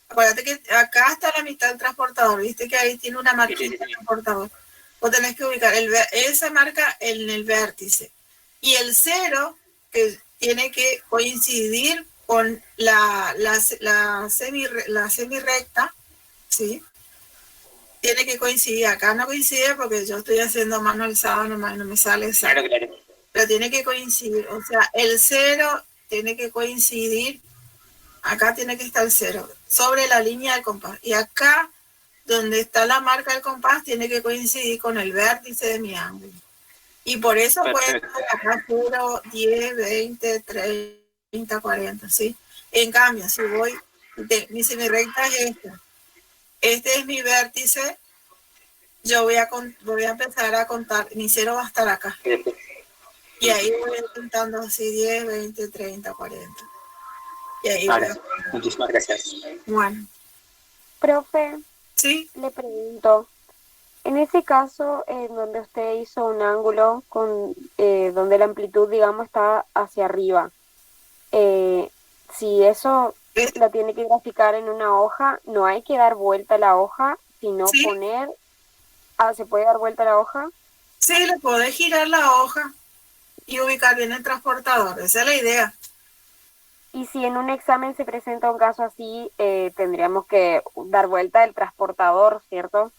Acuérdate que acá está la mitad del transportador, viste que ahí tiene una marquita del transportador. Vos tenés que ubicar esa marca en el vértice. Y el 0, que tiene que coincidir con la semi-recta, ¿sí? Tiene que coincidir. Acá no coincide porque yo estoy haciendo mano alzada, no me sale exacto. Claro. Pero tiene que coincidir. O sea, el 0 tiene que coincidir. Acá tiene que estar el 0 sobre la línea del compás. Y acá, donde está la marca del compás, tiene que coincidir con el vértice de mi ángulo. Y por eso puede estar acá 0, 10, 20, 30, 40, ¿sí? En cambio, si voy, mi semirecta es esta. Este es mi vértice. Yo voy a empezar a contar. Mi 0 va a estar acá. Y ahí voy contando así 10, 20, 30, 40. Y ahí muchísimas gracias. Bueno. Profe, ¿sí? Le pregunto, en ese caso en donde usted hizo un ángulo con donde la amplitud, digamos, está hacia arriba, si eso lo tiene que graficar en una hoja, no hay que dar vuelta a la hoja, sino ¿sí? poner... ¿se puede dar vuelta a la hoja? Sí, le podés girar la hoja y ubicar bien el transportador, esa es la idea. Y si en un examen se presenta un caso así, tendríamos que dar vuelta el transportador, ¿cierto?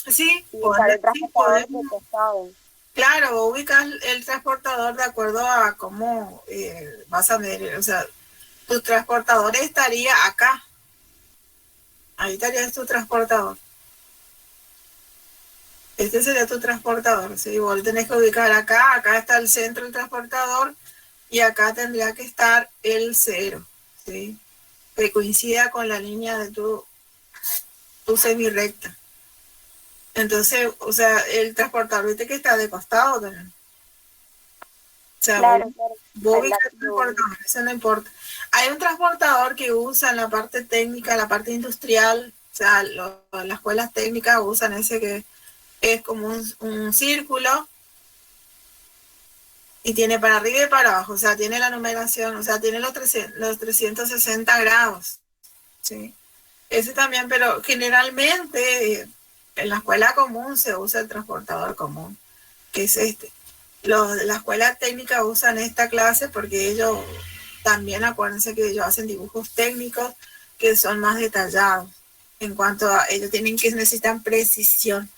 Sí, el transportador de costado. Claro, ubicas el transportador de acuerdo a cómo vas a medir, o sea, tu transportador estaría acá. Ahí estaría tu transportador. Este sería tu transportador, ¿sí? Vos tenés que ubicar acá está el centro del transportador y acá tendría que estar el 0, ¿sí? Que coincida con la línea de tu semirrecta. Entonces, o sea, el transportador, viste que está de costado también. O sea, claro, vos ubicas el transportador, eso no importa. Hay un transportador que usa en la parte técnica, la parte industrial, o sea, las escuelas técnicas usan ese que es como un círculo y tiene para arriba y para abajo, o sea, tiene la numeración, o sea, tiene los 360 grados, ¿sí? Ese también, pero generalmente en la escuela común se usa el transportador común, que es este. La escuela técnica usan esta clase porque ellos también, acuérdense que ellos hacen dibujos técnicos que son más detallados en cuanto a ellos necesitan precisión.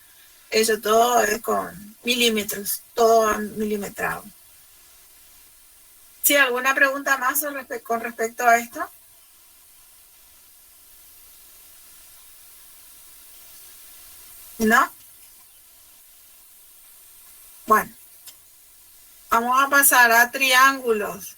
Eso todo es con milímetros, todo milimetrado. ¿Sí? ¿Alguna pregunta más con respecto a esto? ¿No? Bueno. Vamos a pasar a triángulos.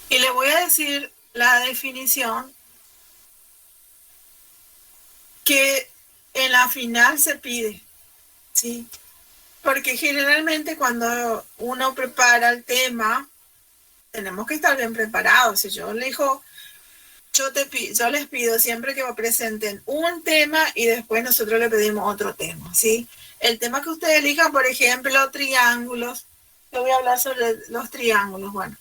Y le voy a decir la definición que en la final se pide, ¿sí? Porque generalmente cuando uno prepara el tema, tenemos que estar bien preparados. Si yo le digo, yo les pido siempre que me presenten un tema y después nosotros le pedimos otro tema, ¿sí? El tema que ustedes elijan, por ejemplo, triángulos. Yo voy a hablar sobre los triángulos. Bueno,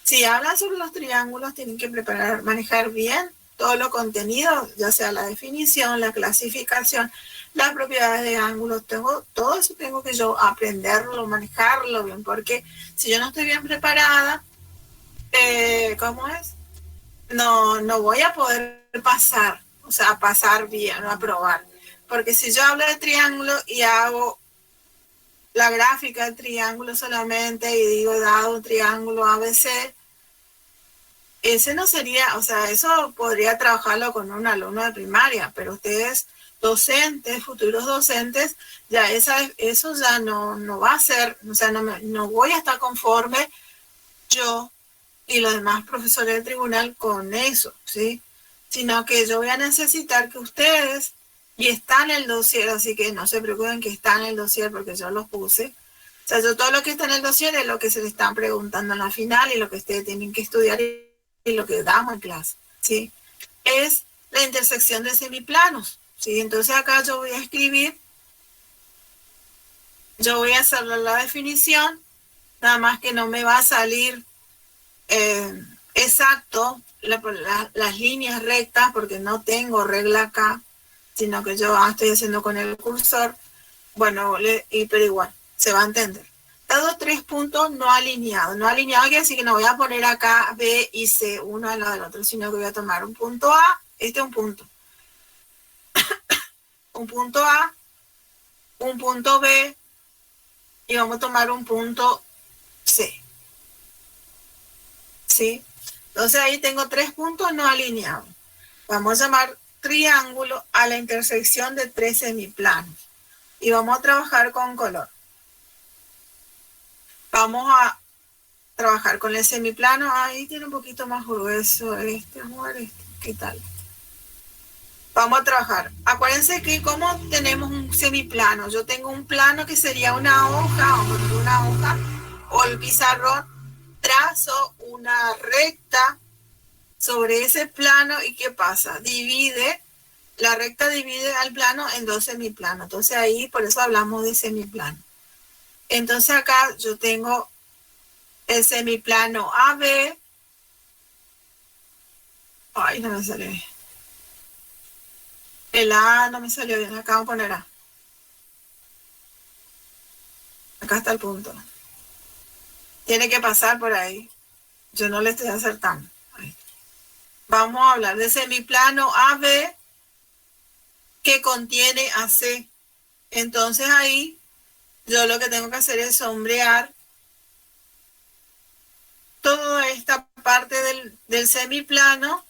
si hablan sobre los triángulos, tienen que manejar bien todos los contenidos, ya sea la definición, la clasificación, las propiedades de ángulos. Todo eso tengo que yo aprenderlo, manejarlo bien, porque si yo no estoy bien preparada, ¿cómo es? No voy a poder pasar, o sea, pasar bien, aprobar. Porque si yo hablo de triángulo y hago la gráfica del triángulo solamente y digo, dado un triángulo ABC, ese no sería, o sea, eso podría trabajarlo con un alumno de primaria, pero ustedes, docentes, futuros docentes, ya eso ya no va a ser, o sea, no voy a estar conforme yo y los demás profesores del tribunal con eso, ¿sí? Sino que yo voy a necesitar que ustedes, y está en el dossier, así que no se preocupen que está en el dossier porque yo los puse. O sea, todo lo que está en el dossier es lo que se les están preguntando en la final y lo que ustedes tienen que estudiar y lo que damos en clase, ¿sí? Es la intersección de semiplanos, ¿sí? Entonces acá yo voy a escribir, yo voy a hacer la definición, nada más que no me va a salir exacto las líneas rectas porque no tengo regla acá, sino que yo estoy haciendo con el cursor, bueno, pero igual, se va a entender. Dado 3 puntos no alineados. No alineado quiere decir que no voy a poner acá B y C uno al lado del otro, sino que voy a tomar un punto A, este es un punto. Un punto A, un punto B, y vamos a tomar un punto C. ¿Sí? Entonces ahí tengo 3 puntos no alineados. Vamos a llamar triángulo a la intersección de 3 semiplanos. Y vamos a trabajar con color. Vamos a trabajar con el semiplano. Ahí tiene un poquito más grueso este, amor, este. ¿Qué tal? Vamos a trabajar. Acuérdense que como tenemos un semiplano, yo tengo un plano que sería una hoja, o el pizarrón, trazo una recta sobre ese plano y ¿qué pasa? La recta divide al plano en 2 semiplanos. Entonces ahí, por eso hablamos de semiplano. Entonces acá yo tengo el semiplano AB. Ay, no me salió bien. El A no me salió bien. Acá vamos a poner A. Acá está el punto. Tiene que pasar por ahí. Yo no le estoy acertando. Ahí. Vamos a hablar de semiplano AB que contiene AC. Entonces ahí yo lo que tengo que hacer es sombrear toda esta parte del semiplano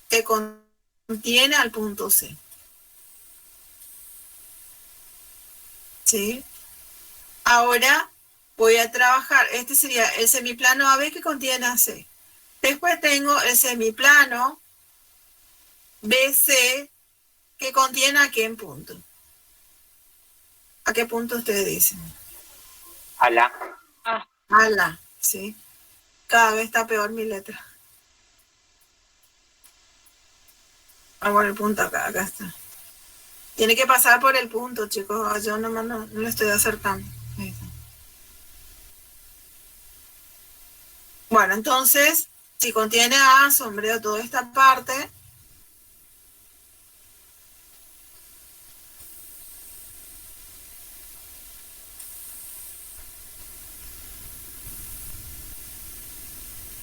que contiene al punto C. ¿Sí? Ahora voy a trabajar, este sería el semiplano AB que contiene AC. Después tengo el semiplano BC que contiene ¿a qué punto? ¿A qué punto ustedes dicen? A la. A la, ¿sí? Cada vez está peor mi letra. Vamos al punto acá está. Tiene que pasar por el punto, chicos. Yo nomás no le estoy acertando. Ahí está. Bueno, entonces, si contiene A, sombreo toda esta parte.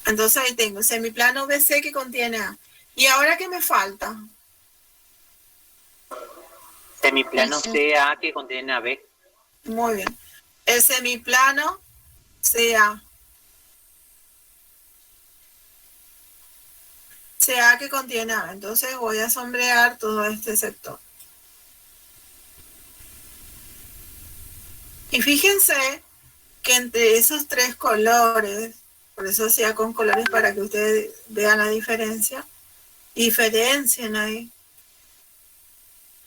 Entonces ahí tengo semiplano BC que contiene A. ¿Y ahora qué me falta? Semiplano CA que contiene AB. Muy bien. El semiplano CA. CA que contiene A. Entonces voy a sombrear todo este sector. Y fíjense que entre esos 3 colores, por eso hacía con colores para que ustedes vean la diferencia, diferencien ahí,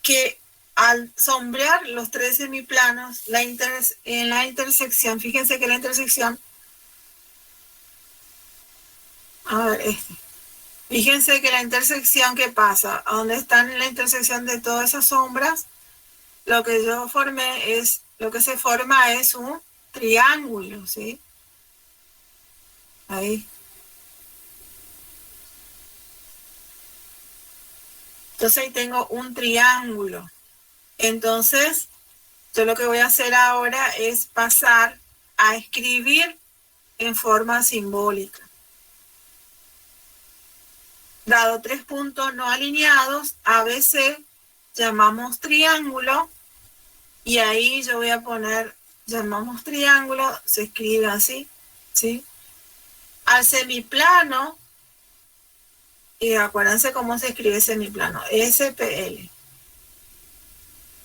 que al sombrear los 3 semiplanos, en la intersección, fíjense que la intersección, a ver, fíjense que la intersección, ¿qué pasa? A donde están en la intersección de todas esas sombras, lo que se forma es un triángulo, ¿sí? Ahí. Entonces ahí tengo un triángulo. Entonces, yo lo que voy a hacer ahora es pasar a escribir en forma simbólica. Dado 3 puntos no alineados, ABC, llamamos triángulo, y ahí yo voy a poner, llamamos triángulo, se escribe así, ¿sí? Al semiplano, y acuérdense cómo se escribe semiplano, SPL.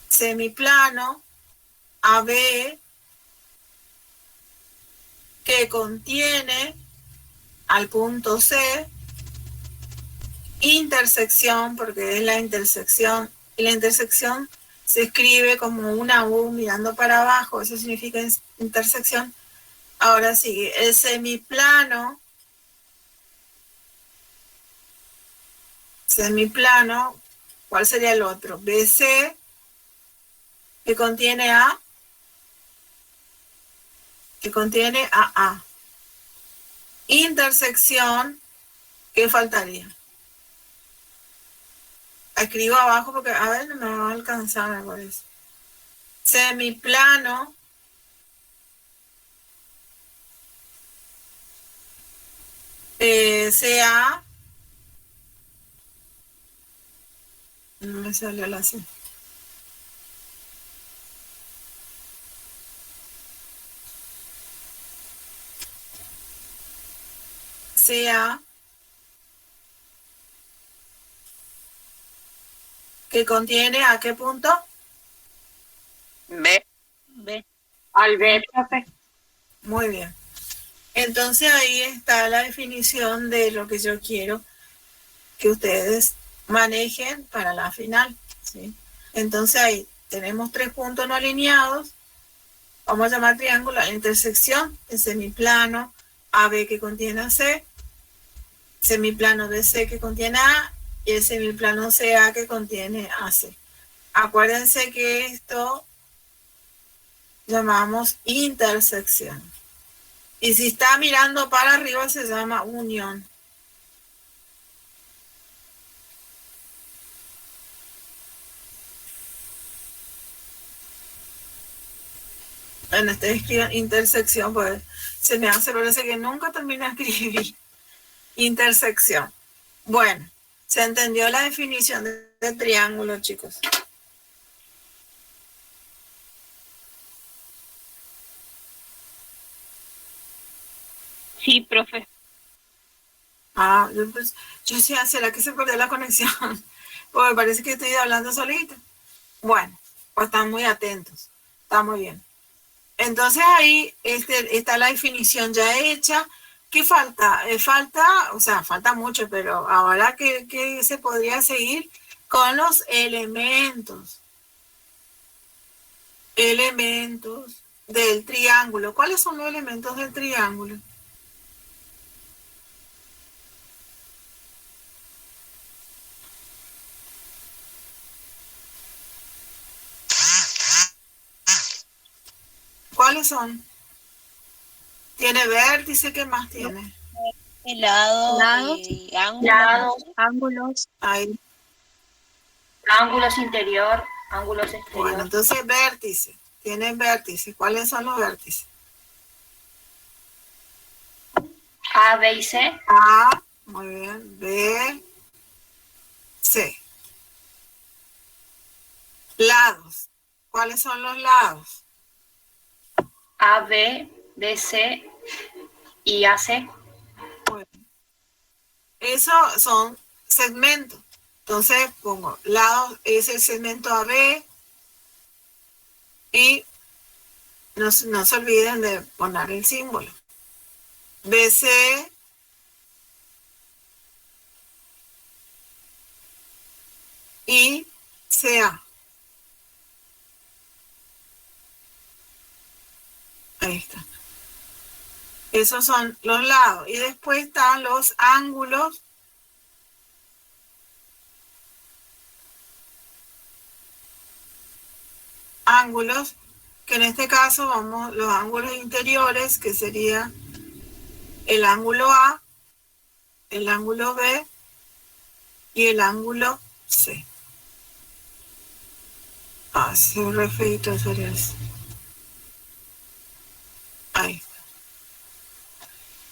Semiplano AB que contiene al punto C, intersección, porque es la intersección, y la intersección se escribe como una U mirando para abajo, eso significa intersección. Ahora sigue el semiplano, ¿cuál sería el otro? BC, que contiene A, AA. Intersección, ¿qué faltaría? Escribo abajo porque, a ver, no me va a alcanzar, me parece. Semiplano CA, no me salió la C. CA, que contiene ¿a qué punto? B. B. Al B, profe. Muy bien. Entonces ahí está la definición de lo que yo quiero que ustedes manejen para la final, ¿sí? Entonces ahí tenemos 3 puntos no alineados. Vamos a llamar triángulo a la intersección, el semiplano AB que contiene a C, semiplano BC que contiene A y el semiplano CA que contiene AC. Acuérdense que esto llamamos intersección. Y si está mirando para arriba se llama unión. En este escribo intersección, pues se me hace, parece que nunca termino de escribir. Intersección. Bueno, se entendió la definición de triángulo, chicos. Sí, profe. Ah, yo sí, ¿será que se perdió la conexión? Pues parece que estoy hablando solita. Bueno, pues están muy atentos. Está muy bien. Entonces ahí está la definición ya hecha. ¿Qué falta? Falta mucho, pero ahora que se podría seguir con los elementos. Elementos del triángulo. ¿Cuáles son los elementos del triángulo? ¿Cuáles son? Tiene vértice, ¿qué más tiene? Lados, ángulos. Ahí. Ángulos interior, ángulos exterior. Bueno, entonces vértice. Tienen vértices. ¿Cuáles son los vértices? A, B y C. A, muy bien. B, C. Lados. ¿Cuáles son los lados? A, B, B, C y AC. Bueno, esos son segmentos. Entonces pongo lado es el segmento AB y no se olviden de poner el símbolo. BC y CA. Ahí está. Esos son los lados. Y después están los ángulos. Ángulos, que en este caso vamos los ángulos interiores, que sería el ángulo A, el ángulo B y el ángulo C. Ah, se re feito hacer eso. Ahí está.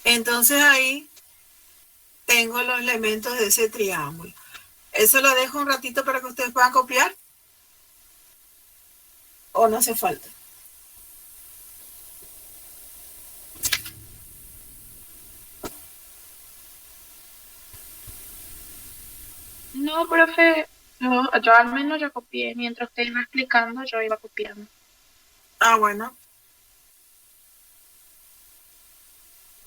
Entonces ahí tengo los elementos de ese triángulo. Eso lo dejo un ratito para que ustedes puedan copiar. ¿O no hace falta? No, profe, yo al menos ya copié. Mientras usted iba explicando, yo iba copiando. Ah, bueno.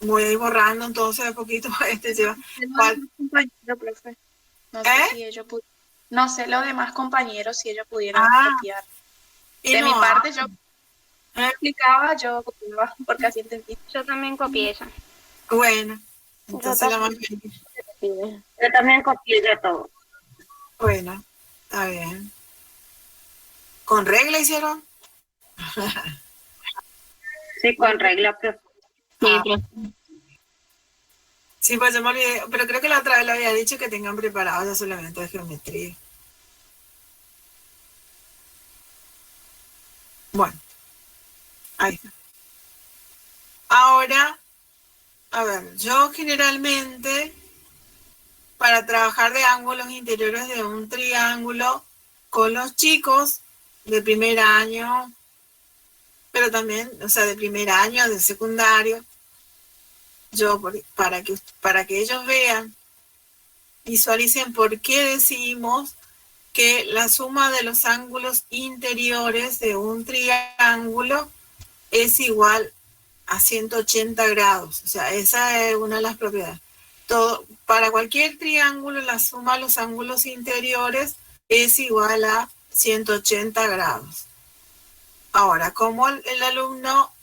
Voy a ir borrando entonces de poquito. Lleva. Compañero, profe. No sé si ellos no sé los demás compañeros si ellos pudieron copiar. De mi parte, yo explicaba, yo copiaba, porque así entendí. Yo también copié esa. Bueno, entonces la más Yo también copié ya todo. Bueno, está bien. ¿Con regla hicieron? Sí, con regla, profe. Sí, pues yo me olvidé, pero creo que la otra vez le había dicho que tengan preparado ya solamente de geometría. Bueno, ahí está. Ahora, a ver, yo generalmente, para trabajar de ángulos interiores de un triángulo con los chicos de primer año, pero también, o sea, de primer año, de secundario, yo, para que ellos vean, visualicen por qué decimos que la suma de los ángulos interiores de un triángulo es igual a 180 grados. O sea, esa es una de las propiedades. Para cualquier triángulo, la suma de los ángulos interiores es igual a 180 grados. Ahora, como el alumno,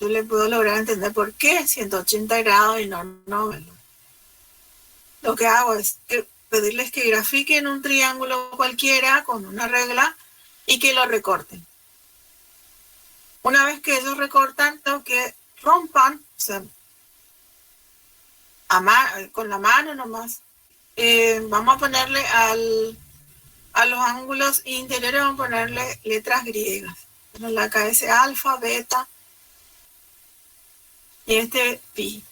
yo le puedo lograr entender por qué 180 grados y no 90. Lo que hago es pedirles que grafiquen un triángulo cualquiera con una regla y que lo recorten. Una vez que ellos recortan, tengo que rompan, o sea, con la mano nomás. Vamos a ponerle a los ángulos interiores, vamos a ponerle letras griegas. Acá ese alfa, beta y este pi.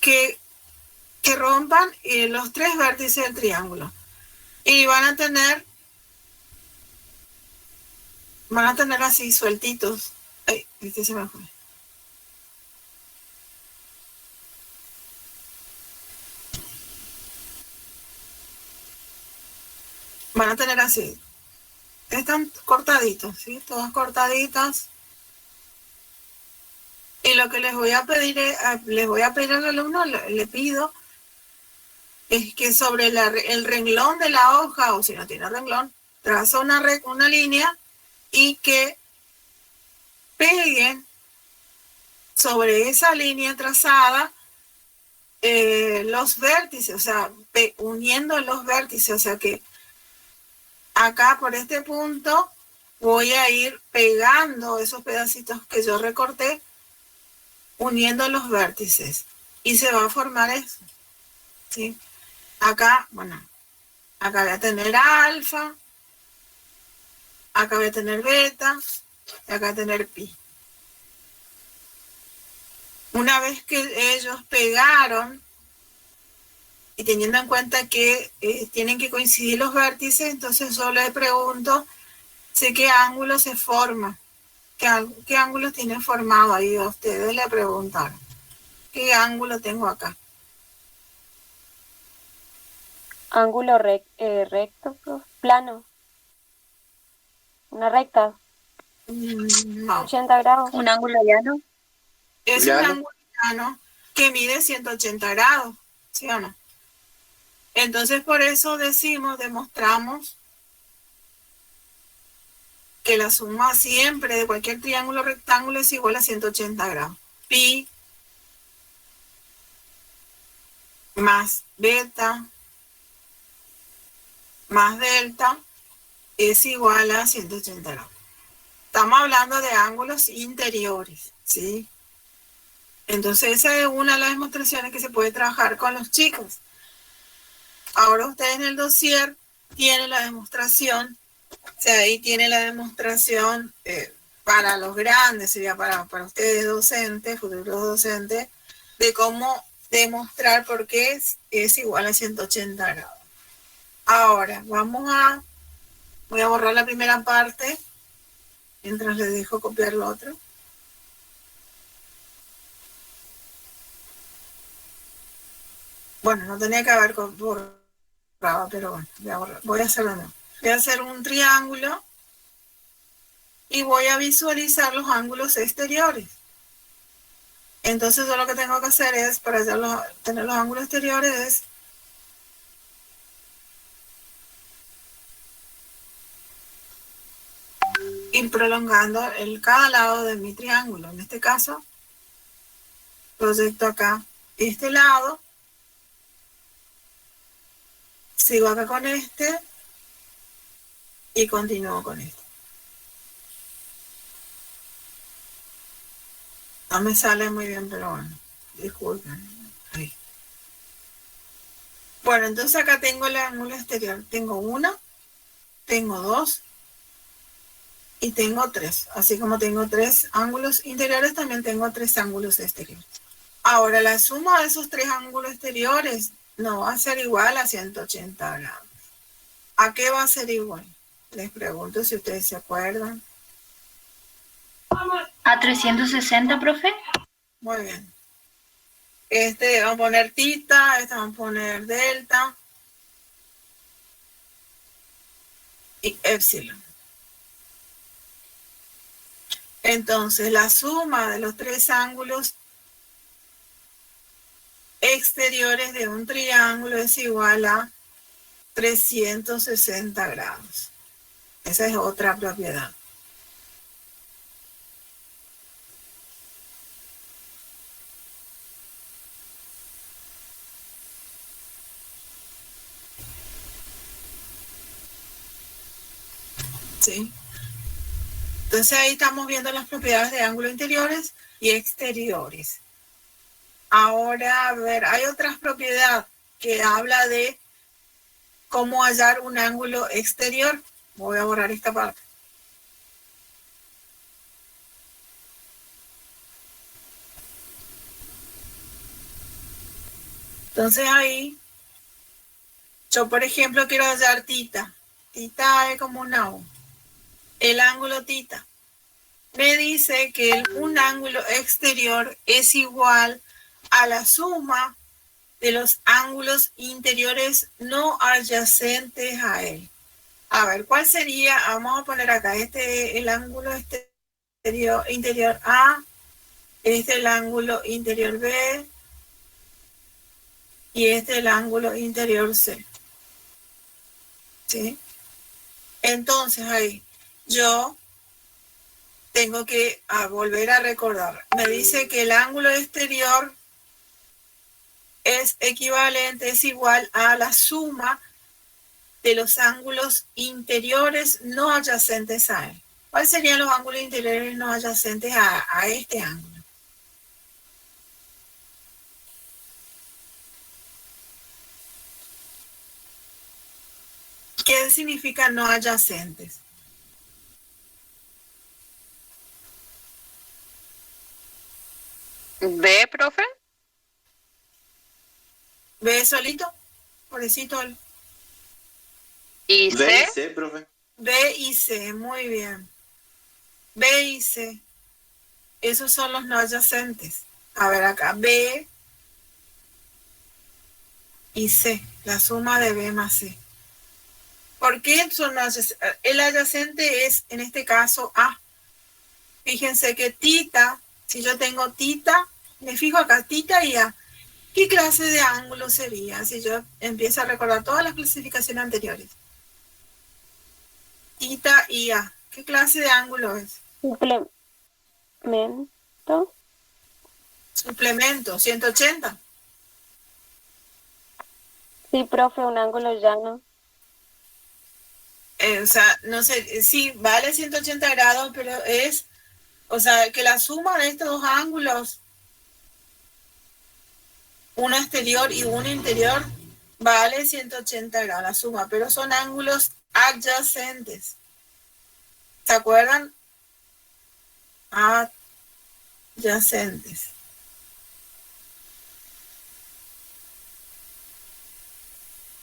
Que rompan los tres vértices del triángulo. Y van a tener así sueltitos. Ay, este se me fue. Van a tener así. Están cortaditos, ¿sí? Todas cortaditas. Y lo que les voy a pedir al alumno, le pido, es que sobre el renglón de la hoja, o si no tiene renglón, traza una línea y que peguen sobre esa línea trazada los vértices, o sea, uniendo los vértices, o sea que acá por este punto voy a ir pegando esos pedacitos que yo recorté, uniendo los vértices y se va a formar eso, ¿sí? Acá, bueno, acá voy a tener alfa, acá voy a tener beta y acá voy a tener pi. Una vez que ellos pegaron y teniendo en cuenta que tienen que coincidir los vértices, entonces yo les pregunto, sé qué ángulo se forma. ¿Qué ángulo tiene formado ahí? A ustedes le preguntaron. ¿Qué ángulo tengo acá? Ángulo recto, plano. Una recta. No. 80 grados. Un ángulo llano. Es un ángulo llano que mide 180 grados, ¿sí o no? Entonces por eso demostramos que la suma siempre de cualquier triángulo rectángulo es igual a 180 grados. Pi más beta más delta es igual a 180 grados. Estamos hablando de ángulos interiores, ¿sí? Entonces esa es una de las demostraciones que se puede trabajar con los chicos. Ahora ustedes en el dossier tienen la demostración. O sea, ahí tiene la demostración para los grandes, sería para ustedes docentes, futuros docentes, de cómo demostrar por qué es igual a 180 grados. Ahora, voy a borrar la primera parte, mientras les dejo copiar lo otro. Bueno, no tenía que haber borrado, pero bueno, voy a hacerlo de nuevo. Voy a hacer un triángulo y voy a visualizar los ángulos exteriores. Entonces yo lo que tengo que hacer es, para tener los ángulos exteriores, es ir prolongando cada lado de mi triángulo. En este caso, proyecto acá este lado, sigo acá con este, y continúo con esto. No me sale muy bien, pero bueno, disculpen. Ahí. Bueno, entonces acá tengo el ángulo exterior. Tengo 1, tengo 2 y tengo 3. Así como tengo 3 ángulos interiores, también tengo 3 ángulos exteriores. Ahora, la suma de esos 3 ángulos exteriores no va a ser igual a 180 grados. ¿A qué va a ser igual? Les pregunto si ustedes se acuerdan. ¿A 360, profe? Muy bien. Vamos a poner tita, vamos a poner delta y épsilon. Entonces, la suma de los 3 ángulos exteriores de un triángulo es igual a 360 grados. Esa es otra propiedad. ¿Sí? Entonces ahí estamos viendo las propiedades de ángulos interiores y exteriores. Ahora, a ver, hay otras propiedades que habla de cómo hallar un ángulo exterior. Voy a borrar esta parte. Entonces ahí, yo por ejemplo quiero hallar tita. Tita es como una O. El ángulo tita me dice que un ángulo exterior es igual a la suma de los ángulos interiores no adyacentes a él. A ver, ¿cuál sería? Vamos a poner acá el ángulo interior A, el ángulo interior B y el ángulo interior C. ¿Sí? Entonces ahí yo tengo que volver a recordar. Me dice que el ángulo exterior es equivalente, es igual a la suma de los ángulos interiores no adyacentes a él. ¿Cuáles serían los ángulos interiores no adyacentes a este ángulo? ¿Qué significa no adyacentes? B, profe. ¿B solito? Pobrecito. ¿Y C? B y C, profe. B y C, muy bien. B y C. Esos son los no adyacentes. A ver acá, B y C, la suma de B más C. ¿Por qué son no adyacentes? El adyacente es, en este caso, A. Fíjense que tita, si yo tengo tita, me fijo acá, tita y A. ¿Qué clase de ángulo sería si yo empiezo a recordar todas las clasificaciones anteriores? Tita y A. ¿Qué clase de ángulo es? Suplemento. Suplemento, 180. Sí, profe, un ángulo llano. O sea, no sé, sí, vale 180 grados, pero es, o sea, que la suma de estos dos ángulos, uno exterior y uno interior, vale 180 grados la suma, pero son ángulos adyacentes. ¿Se acuerdan? Adyacentes.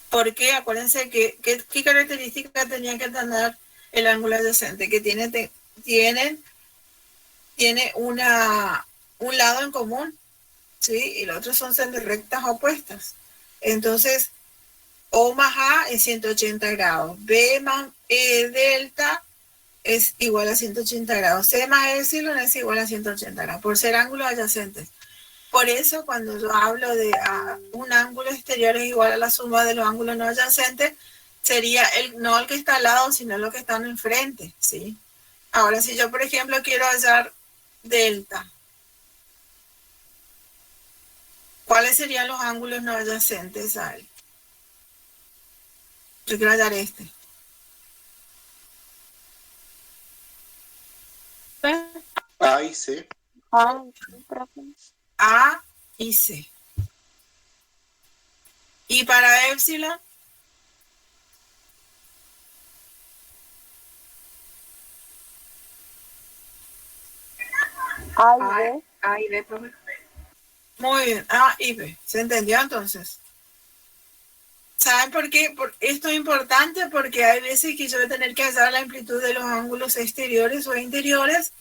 ¿Por qué? Acuérdense que ¿qué características tenía que tener el ángulo adyacente? Que tiene un lado en común, ¿sí? Y los otros son rectas opuestas. Entonces, O más A es 180 grados. B más delta es igual a 180 grados. C más epsilon es igual a 180 grados, por ser ángulos adyacentes. Por eso, cuando yo hablo de un ángulo exterior es igual a la suma de los ángulos no adyacentes, sería no el que está al lado, sino lo que están enfrente, ¿sí? Ahora, si yo, por ejemplo, quiero hallar delta, ¿cuáles serían los ángulos no adyacentes a él? Yo quiero hallar este. A y C. A y C. ¿Y para épsilon? A y B. A y B, profe. Muy bien, A y B. ¿Se entendió entonces? ¿Saben por qué? Esto es importante porque hay veces que yo voy a tener que hallar la amplitud de los ángulos exteriores o interiores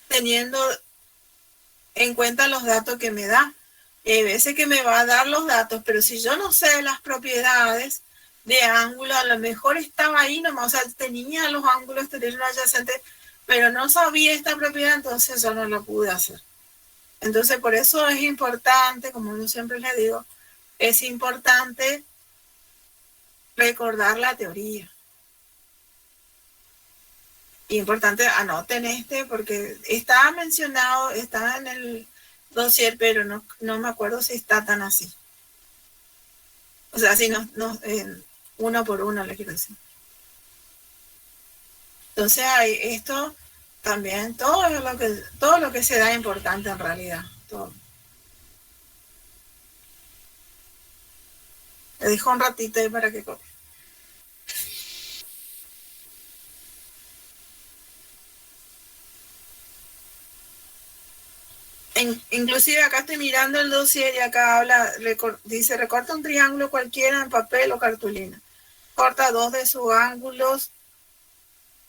teniendo en cuenta los datos que me da. Hay veces que me va a dar los datos, pero si yo no sé las propiedades de ángulo, a lo mejor estaba ahí nomás, o sea, tenía los ángulos exteriores adyacentes, pero no sabía esta propiedad, entonces yo no lo pude hacer. Entonces, por eso es importante, como yo siempre les digo, es importante recordar la teoría. Y importante, anoten porque está mencionado, está en el dossier, pero no me acuerdo si está tan así. O sea, si uno por uno le quiero decir. Entonces, esto también, todo lo que se da es importante en realidad. Todo. Le dejo un ratito ahí para que copie. Inclusive acá estoy mirando el dossier y acá dice recorta un triángulo cualquiera en papel o cartulina. Corta 2 de sus ángulos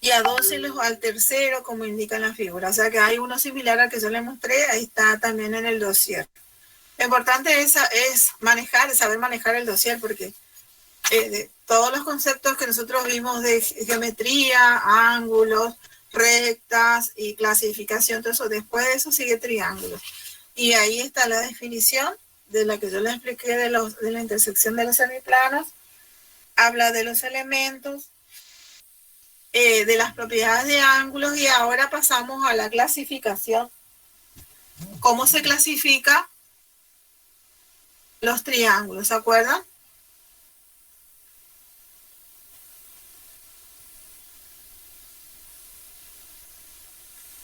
y adóselos al tercero como indica en la figura. O sea que hay uno similar al que yo le mostré, ahí está también en el dossier. Lo importante es saber manejar el dossier porque de todos los conceptos que nosotros vimos de geometría, ángulos, rectas y clasificación, todo eso, después de eso sigue triángulos. Y ahí está la definición de la que yo les expliqué de la intersección de los semiplanos. Habla de los elementos, de las propiedades de ángulos y ahora pasamos a la clasificación. ¿Cómo se clasifica los triángulos? ¿Se acuerdan?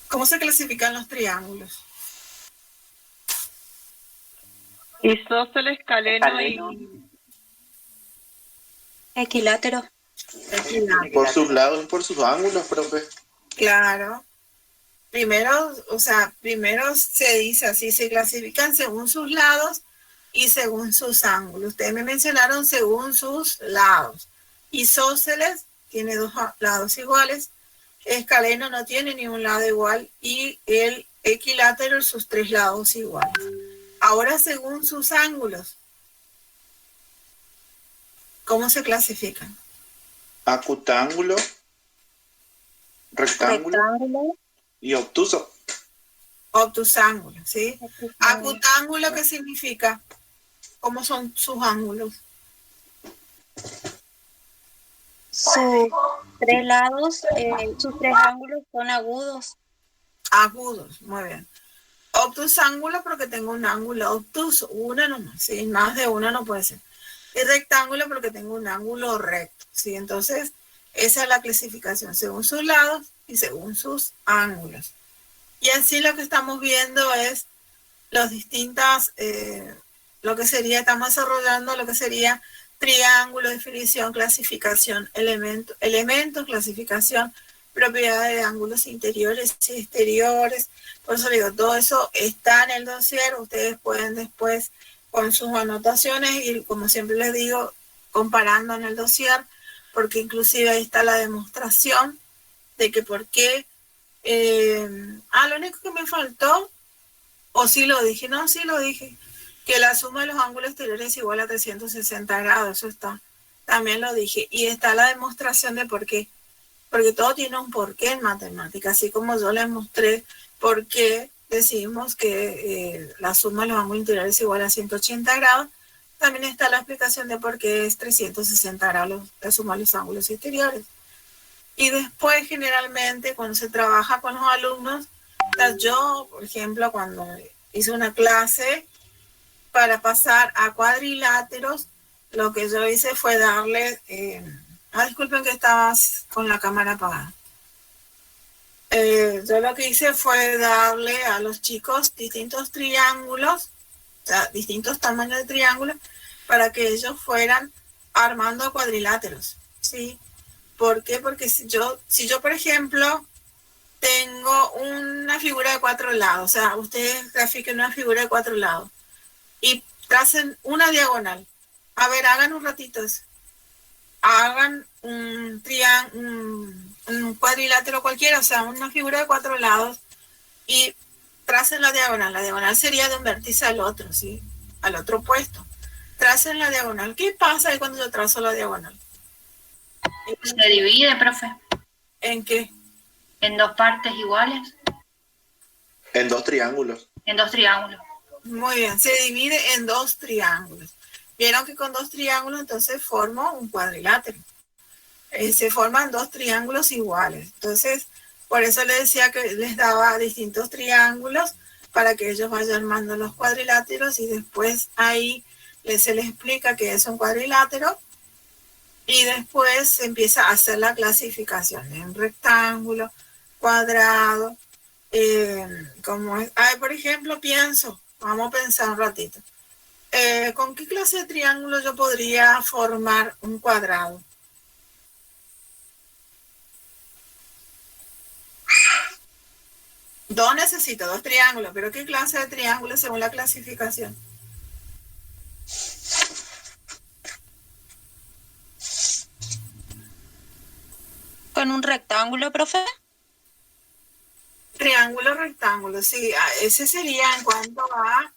¿Cómo se clasifican los triángulos? Isósceles, escaleno y equilátero. Por sus lados y por sus ángulos, profe. Claro. Primero se dice así, se clasifican según sus lados y según sus ángulos. Ustedes me mencionaron según sus lados. Isósceles tiene 2 lados iguales. Escaleno no tiene ni un lado igual y el equilátero sus 3 lados iguales. Ahora según sus ángulos, ¿cómo se clasifican? Acutángulo, rectángulo y obtuso. Obtusángulo, ¿sí? Acutángulo, ¿qué significa? ¿Cómo son sus ángulos? Sus 3 lados, sus 3 ángulos son agudos. Agudos, muy bien. Obtusángulo porque tengo un ángulo obtuso, una nomás, ¿sí? Más de una no puede ser. Y rectángulo porque tengo un ángulo recto, ¿sí? Entonces, esa es la clasificación, según sus lados y según sus ángulos. Y así lo que estamos viendo es los distintas, estamos desarrollando lo que sería triángulo, definición, clasificación, elementos, clasificación, propiedades de ángulos interiores y exteriores. Por eso digo, todo eso está en el dossier. Ustedes pueden después, con sus anotaciones, ir, como siempre les digo, comparando en el dossier, porque inclusive ahí está la demostración de que por qué. Lo único que me faltó, o sí lo dije, no, sí lo dije, que la suma de los ángulos exteriores es igual a 360 grados, eso está, también lo dije, y está la demostración de por qué, porque todo tiene un porqué en matemáticas, así como yo les mostré por qué decimos que la suma de los ángulos interiores es igual a 180 grados, también está la explicación de por qué es 360 grados la suma de los ángulos exteriores. Y después, generalmente, cuando se trabaja con los alumnos, yo, por ejemplo, cuando hice una clase para pasar a cuadriláteros, lo que yo hice fue darle... disculpen que estabas con la cámara apagada. Yo lo que hice fue darle a los chicos distintos triángulos, o sea, distintos tamaños de triángulos, para que ellos fueran armando cuadriláteros, ¿sí? ¿Por qué? Porque si yo, por ejemplo, tengo una figura de 4 lados, o sea, ustedes grafiquen una figura de 4 lados y tracen una diagonal. A ver, hagan un ratito eso. Hagan un un cuadrilátero cualquiera, o sea, una figura de 4 lados y tracen la diagonal. La diagonal sería de un vértice al otro, ¿sí? Al otro puesto. Tracen la diagonal. ¿Qué pasa ahí cuando yo trazo la diagonal? Se divide, profe. ¿En qué? En 2 partes iguales. En 2 triángulos. En 2 triángulos. Muy bien, se divide en 2 triángulos. Vieron que con 2 triángulos entonces formo un cuadrilátero. Se forman 2 triángulos iguales. Entonces, por eso les decía que les daba distintos triángulos para que ellos vayan armando los cuadriláteros y después ahí se les explica qué es un cuadrilátero y después se empieza a hacer la clasificación en rectángulo, cuadrado, como es. Por ejemplo, vamos a pensar un ratito. ¿Con qué clase de triángulo yo podría formar un cuadrado? Necesito 2 triángulos, pero ¿qué clase de triángulo según la clasificación? ¿Con un rectángulo, profe? Triángulo, rectángulo, sí. Ese sería en cuanto a,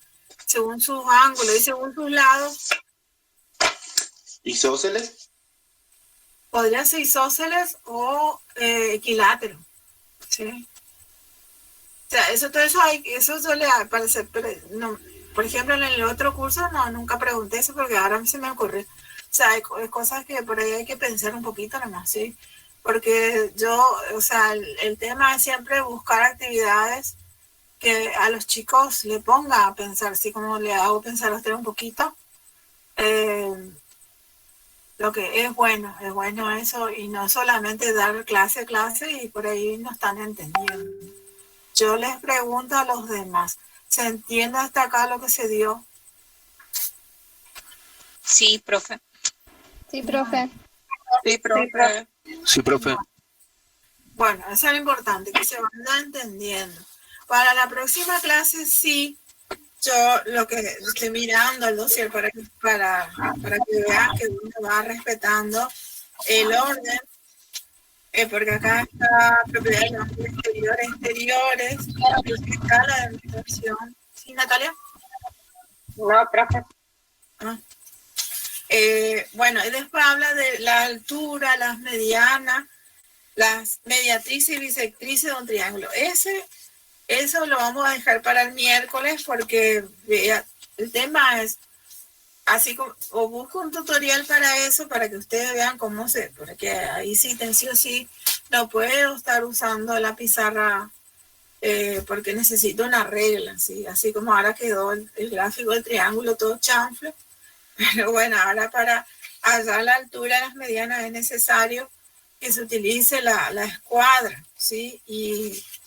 según sus ángulos y según sus lados. ¿Isósceles? Podría ser isósceles o equilátero, ¿sí? O sea, eso suele aparecer, pero no, por ejemplo, en el otro curso nunca pregunté eso porque ahora se me ocurre. O sea, hay cosas que por ahí hay que pensar un poquito nomás, ¿sí? Porque o sea, el tema es siempre buscar actividades que a los chicos le ponga a pensar, ¿sí? Como le hago pensar a usted un poquito. Lo que es bueno eso y no solamente dar clase y por ahí no están entendiendo. Yo les pregunto a los demás, ¿se entiende hasta acá lo que se dio? Sí, profe. Sí, profe. Sí, profe. Sí, profe. Bueno, eso es lo importante, que se van entendiendo. Para la próxima clase, sí, yo lo que estoy mirando el dossier para que vean que uno va respetando el orden, porque acá está propiedad de los exteriores, está la demostración. ¿Sí, Natalia? No, profe. Bueno, y después habla de la altura, las medianas, las mediatrices y bisectrices de un triángulo. Eso lo vamos a dejar para el miércoles porque el tema es así como, o busco un tutorial para eso, para que ustedes vean cómo porque ahí sí o sí no puedo estar usando la pizarra porque necesito una regla, ¿sí? Así como ahora quedó el gráfico del triángulo todo chanfle, pero bueno, ahora para hallar la altura de las medianas es necesario que se utilice la escuadra, ¿sí?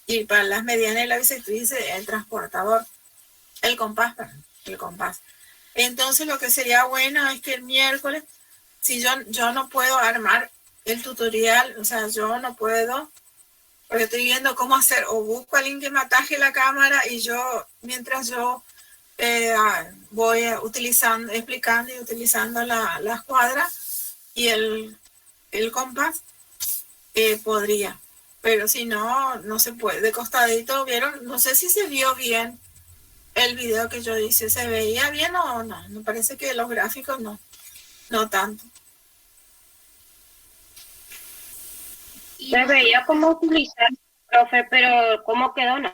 Y para las medianas y la bisectriz el transportador, el compás. Entonces lo que sería bueno es que el miércoles, si yo no puedo armar el tutorial, o sea, yo no puedo, porque estoy viendo cómo hacer, o busco a alguien que me ataje la cámara y mientras yo voy explicando y utilizando la escuadra y el compás, podría. Pero si no se puede. De costadito, ¿vieron? No sé si se vio bien el video que yo hice. ¿Se veía bien o no? Me parece que los gráficos no tanto. Se veía cómo utilizar, profe, pero cómo quedó, no.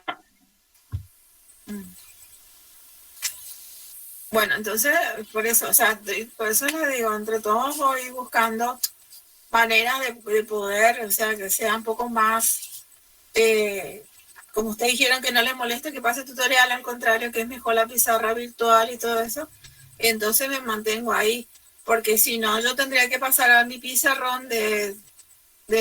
Bueno, entonces, por eso les digo, entre todos voy buscando maneras de poder, o sea, que sea un poco más, como ustedes dijeron, que no les moleste que pase tutorial, al contrario, que es mejor la pizarra virtual y todo eso, entonces me mantengo ahí, porque si no, yo tendría que pasar a mi pizarrón de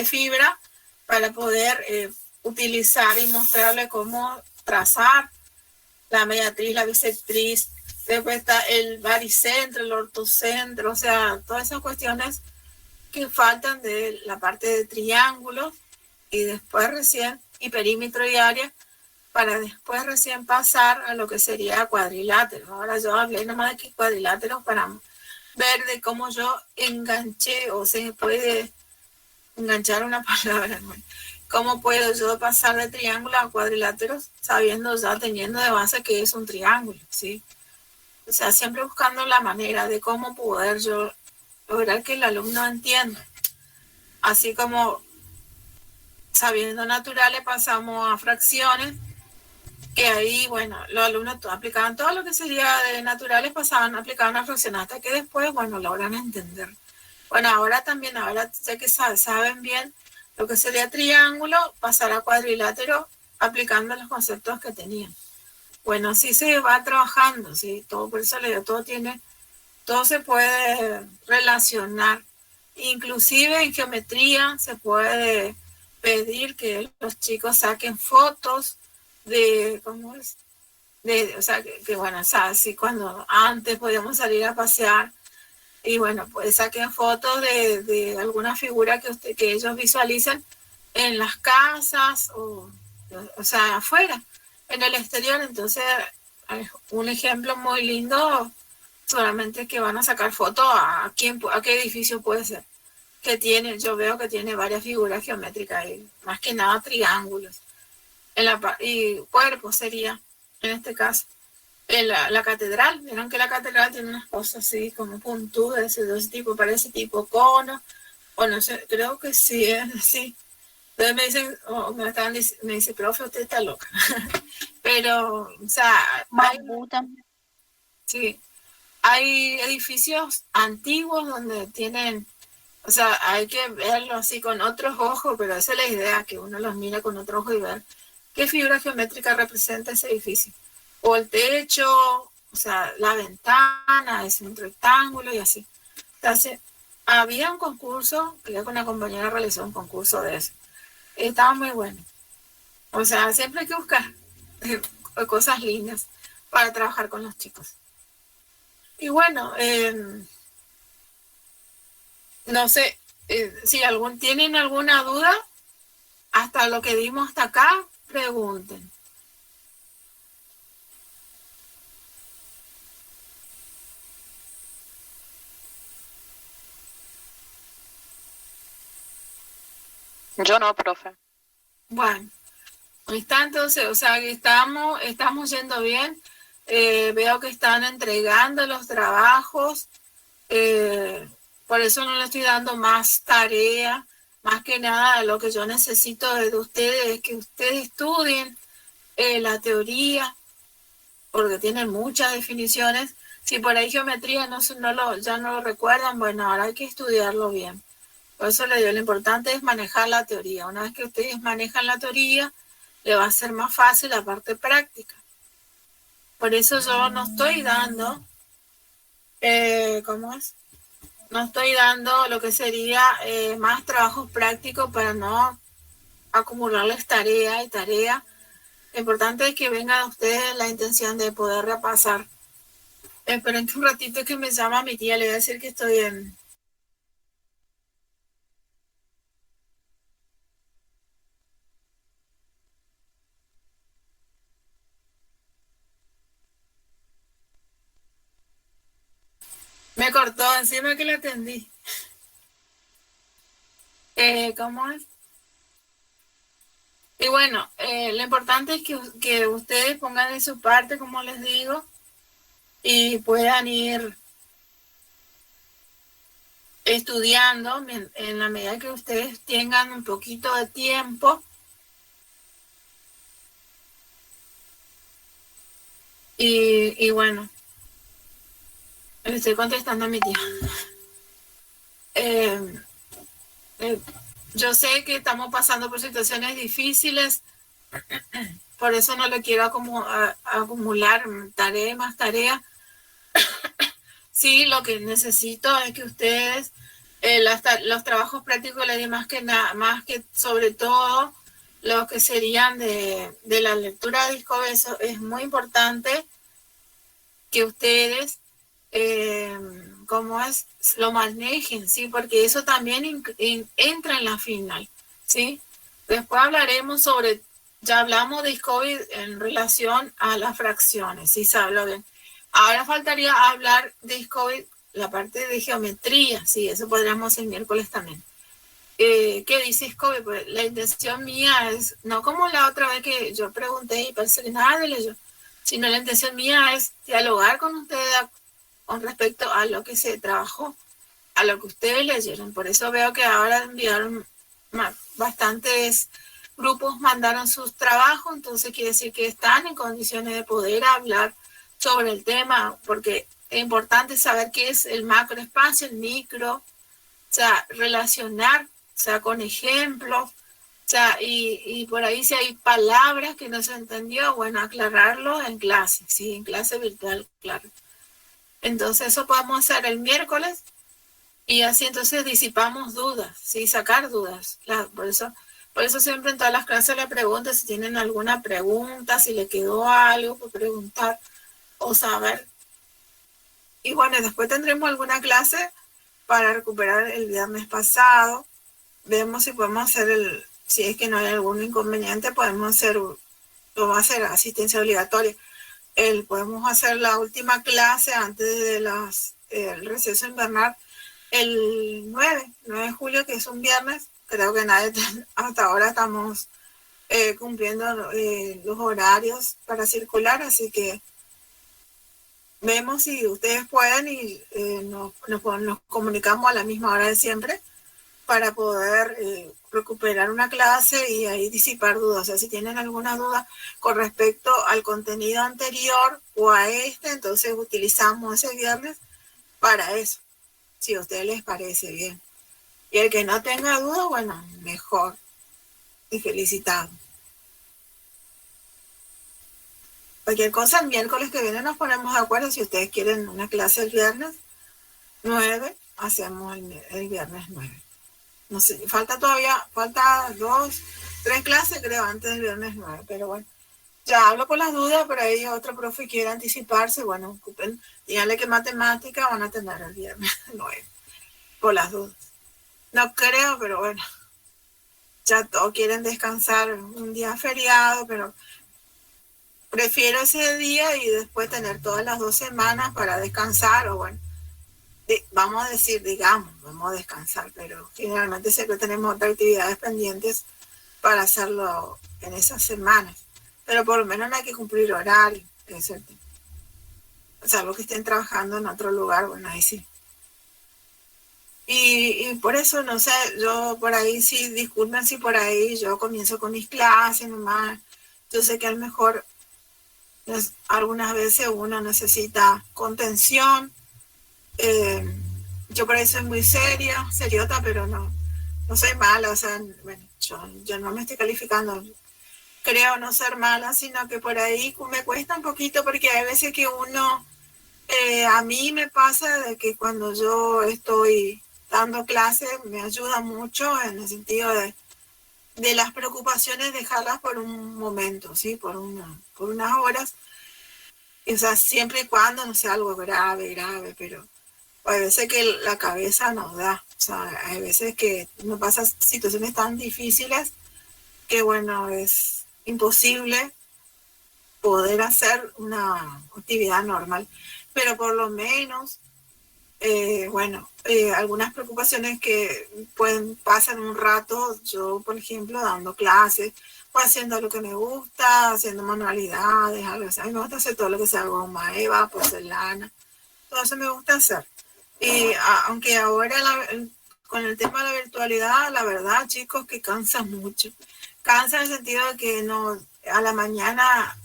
fibra para poder utilizar y mostrarle cómo trazar la mediatriz, la bisectriz, después está el baricentro, el ortocentro, o sea, todas esas cuestiones que faltan de la parte de triángulo y después recién y perímetro y área, para después recién pasar a lo que sería cuadrilátero. Ahora yo hablé nomás de que cuadriláteros para ver de cómo yo enganché, o se puede enganchar una palabra, ¿no? ¿Cómo puedo yo pasar de triángulo a cuadriláteros sabiendo ya, teniendo de base que es un triángulo, ¿sí? O sea, siempre buscando la manera de cómo poder yo lograr que el alumno entienda. Así como sabiendo naturales pasamos a fracciones, que ahí, bueno, los alumnos aplicaban todo lo que sería de naturales, aplicaban a fracciones, hasta que después, bueno, logran entender. Bueno, ahora también, ahora sé que saben bien lo que sería triángulo, pasar a cuadrilátero, aplicando los conceptos que tenían. Bueno, así se va trabajando, ¿sí? Todo, por eso le digo, todo se puede relacionar. Inclusive en geometría se puede pedir que los chicos saquen fotos de, ¿cómo es? O sea, que bueno, o sea, así cuando antes podíamos salir a pasear, y bueno, pues saquen fotos de alguna figura que ellos visualicen en las casas, o sea, afuera, en el exterior. Entonces, un ejemplo muy lindo, solamente que van a sacar fotos a qué edificio puede ser, que tiene, yo veo que tiene varias figuras geométricas, y más que nada triángulos, y cuerpos sería, en este caso. La catedral, vieron que la catedral tiene unas cosas así como puntudas de ese tipo, parece tipo cono, o no sé, creo que sí es así. Entonces me dicen, me dice, profe, usted está loca. Pero, o sea, hay edificios antiguos donde tienen, o sea, hay que verlo así con otros ojos, pero esa es la idea, que uno los mira con otro ojo y ver qué figura geométrica representa ese edificio. O el techo, o sea, la ventana es un rectángulo y así. Entonces, había un concurso, creo que una compañera realizó un concurso de eso. Estaba muy bueno. O sea, siempre hay que buscar cosas lindas para trabajar con los chicos. Y bueno, no sé, si tienen alguna duda, hasta lo que dimos hasta acá, pregunten. Yo no, profe. Bueno, está entonces, o sea, que estamos yendo bien. Veo que están entregando los trabajos. Por eso no le estoy dando más tarea. Más que nada, lo que yo necesito de ustedes es que ustedes estudien la teoría, porque tienen muchas definiciones. Si por ahí geometría ya no lo recuerdan, bueno, ahora hay que estudiarlo bien. Por eso le digo, lo importante es manejar la teoría. Una vez que ustedes manejan la teoría, le va a ser más fácil la parte práctica. Por eso yo no estoy dando, no estoy dando lo que sería más trabajos prácticos para no acumularles tarea y tarea. Lo importante es que vengan ustedes la intención de poder repasar. Esperen que un ratito, que me llama mi tía, le voy a decir que estoy en... Me cortó, encima que le atendí. ¿Cómo es? Y bueno, lo importante es que ustedes pongan de su parte, como les digo, y puedan ir estudiando en la medida que ustedes tengan un poquito de tiempo. Y bueno, le estoy contestando a mi tía. Yo sé que estamos pasando por situaciones difíciles, por eso no le quiero acumular tarea más tarea. Sí, lo que necesito es que ustedes, los trabajos prácticos les di más que sobre todo lo que serían de la lectura de disco. Eso es muy importante que ustedes lo manejen, ¿sí? Porque eso también entra en la final, ¿sí? Después hablaremos sobre Ya hablamos de COVID en relación a las fracciones, sí se habló bien. Ahora faltaría hablar de COVID, la parte de geometría, sí, eso podríamos el miércoles también. ¿Qué dice COVID? Pues la intención mía es, no como la otra vez que yo pregunté y parece que nadie leyó, sino la intención mía es dialogar con ustedes con respecto a lo que se trabajó, a lo que ustedes leyeron. Por eso veo que ahora enviaron bastantes grupos, mandaron sus trabajos, entonces quiere decir que están en condiciones de poder hablar sobre el tema, porque es importante saber qué es el macroespacio, el micro, o sea, relacionar, o sea, con ejemplos, o sea, y por ahí si hay palabras que no se entendió, bueno, aclararlo en clase, sí, en clase virtual, claro. Entonces eso podemos hacer el miércoles y así entonces disipamos dudas, sí, sacar dudas. Por eso siempre en todas las clases le pregunto si tienen alguna pregunta, si le quedó algo por preguntar o saber. Y bueno, después tendremos alguna clase para recuperar el viernes pasado. Vemos si podemos hacer si es que no hay algún inconveniente, podemos hacer, lo va a hacer asistencia obligatoria. Podemos hacer la última clase antes de el receso invernal, el 9 de julio, que es un viernes. Creo que hasta ahora estamos cumpliendo los horarios para circular, así que vemos si ustedes pueden y nos comunicamos a la misma hora de siempre para poder recuperar una clase y ahí disipar dudas. O sea, si tienen alguna duda con respecto al contenido anterior o a entonces utilizamos ese viernes para eso, si a ustedes les parece bien. Y el que no tenga duda, bueno, mejor. Y felicitado. Cualquier cosa, el miércoles que viene nos ponemos de acuerdo. Si ustedes quieren una clase el viernes 9, hacemos el viernes 9. No sé, falta 3 clases, creo, antes del viernes 9. Pero bueno, ya hablo por las dudas, por ahí otro profe quiere anticiparse. Bueno, díganle que matemática van a tener el viernes 9, por las dudas. No creo, pero bueno, ya todos quieren descansar un día feriado, pero prefiero ese día y después tener todas las 2 semanas para descansar, o bueno, vamos a decir, vamos a descansar, pero generalmente siempre tenemos otras actividades pendientes para hacerlo en esas semanas, pero por lo menos no hay que cumplir horario, es cierto. Salvo que estén trabajando en otro lugar, bueno, ahí sí. Y por eso, no sé, yo por ahí sí, disculpen si por ahí yo comienzo con mis clases nomás. Yo sé que a lo mejor algunas veces uno necesita contención. Yo por ahí soy muy seriota, pero no soy mala. O sea, bueno, yo no me estoy calificando. Creo no ser mala, sino que por ahí me cuesta un poquito porque hay veces que uno, a mí me pasa de que cuando yo estoy dando clases me ayuda mucho en el sentido de las preocupaciones, dejarlas por un momento, ¿sí? Por unas horas. O sea, siempre y cuando no sea algo grave, pero hay veces que la cabeza nos da. O sea, hay veces que nos pasan situaciones tan difíciles que, bueno, es imposible poder hacer una actividad normal. Pero por lo menos, algunas preocupaciones que pasan un rato, yo, por ejemplo, dando clases, o haciendo lo que me gusta, haciendo manualidades, algo así. A mí me gusta hacer todo lo que sea goma eva, porcelana, todo eso me gusta hacer. Y aunque ahora con el tema de la virtualidad, la verdad, chicos, que cansa mucho. Cansa en el sentido de que a la mañana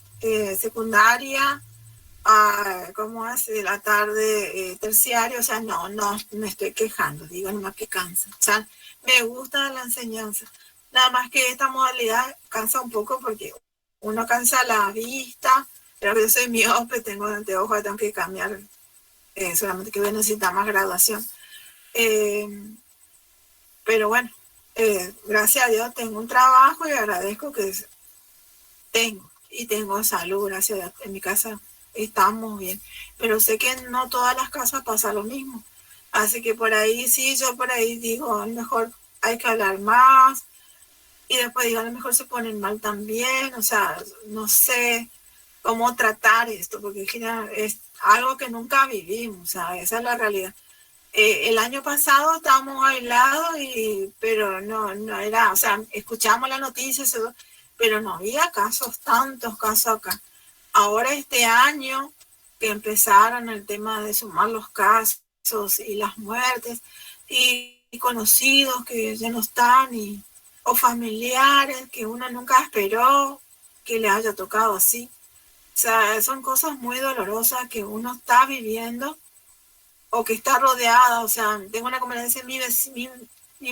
secundaria, ¿cómo hace? De la tarde terciario, o sea, no me estoy quejando, digo nomás que cansa. O sea, me gusta la enseñanza. Nada más que esta modalidad cansa un poco porque uno cansa la vista, pero yo soy miope, tengo anteojos, tengo que cambiar, solamente que voy a necesitar más graduación. Pero bueno, gracias a Dios tengo un trabajo y agradezco que tengo salud, gracias a Dios. En mi casa estamos bien, pero sé que no todas las casas pasa lo mismo. Así que por ahí sí, yo por ahí digo, a lo mejor hay que hablar más, y después digo, a lo mejor se ponen mal también, o sea, no sé cómo tratar esto, porque es algo que nunca vivimos, o sea, esa es la realidad. El año pasado estábamos aislados, pero no era, o sea, escuchamos las noticias, pero no había casos, tantos casos acá. Ahora este año que empezaron el tema de sumar los casos y las muertes, y conocidos que ya no están, o familiares que uno nunca esperó que le haya tocado así. O sea, son cosas muy dolorosas que uno está viviendo o que está rodeada. O sea, tengo una conversancia, mi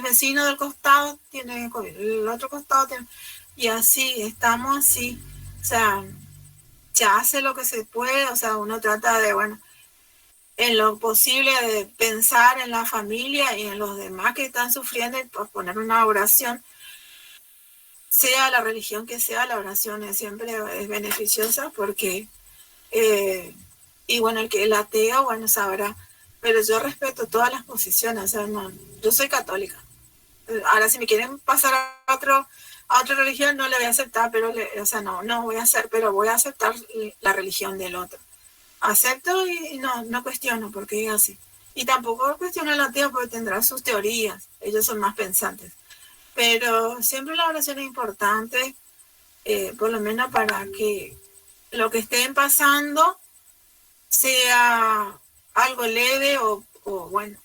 vecino del costado tiene COVID, el otro costado tiene, y así, estamos así. O sea, se hace lo que se puede, o sea, uno trata de, bueno, en lo posible de pensar en la familia y en los demás que están sufriendo y poner una oración, sea la religión que sea, la oración siempre es beneficiosa porque, y bueno, el ateo, bueno, sabrá, pero yo respeto todas las posiciones, o sea, no, yo soy católica. Ahora, si me quieren pasar a otra religión, no le voy a aceptar, pero, o sea, no voy a hacer, pero voy a aceptar la religión del otro. Acepto y no cuestiono porque es así. Y tampoco cuestiono al ateo porque tendrá sus teorías, ellos son más pensantes. Pero siempre la oración es importante, por lo menos para que lo que estén pasando sea algo leve o bueno,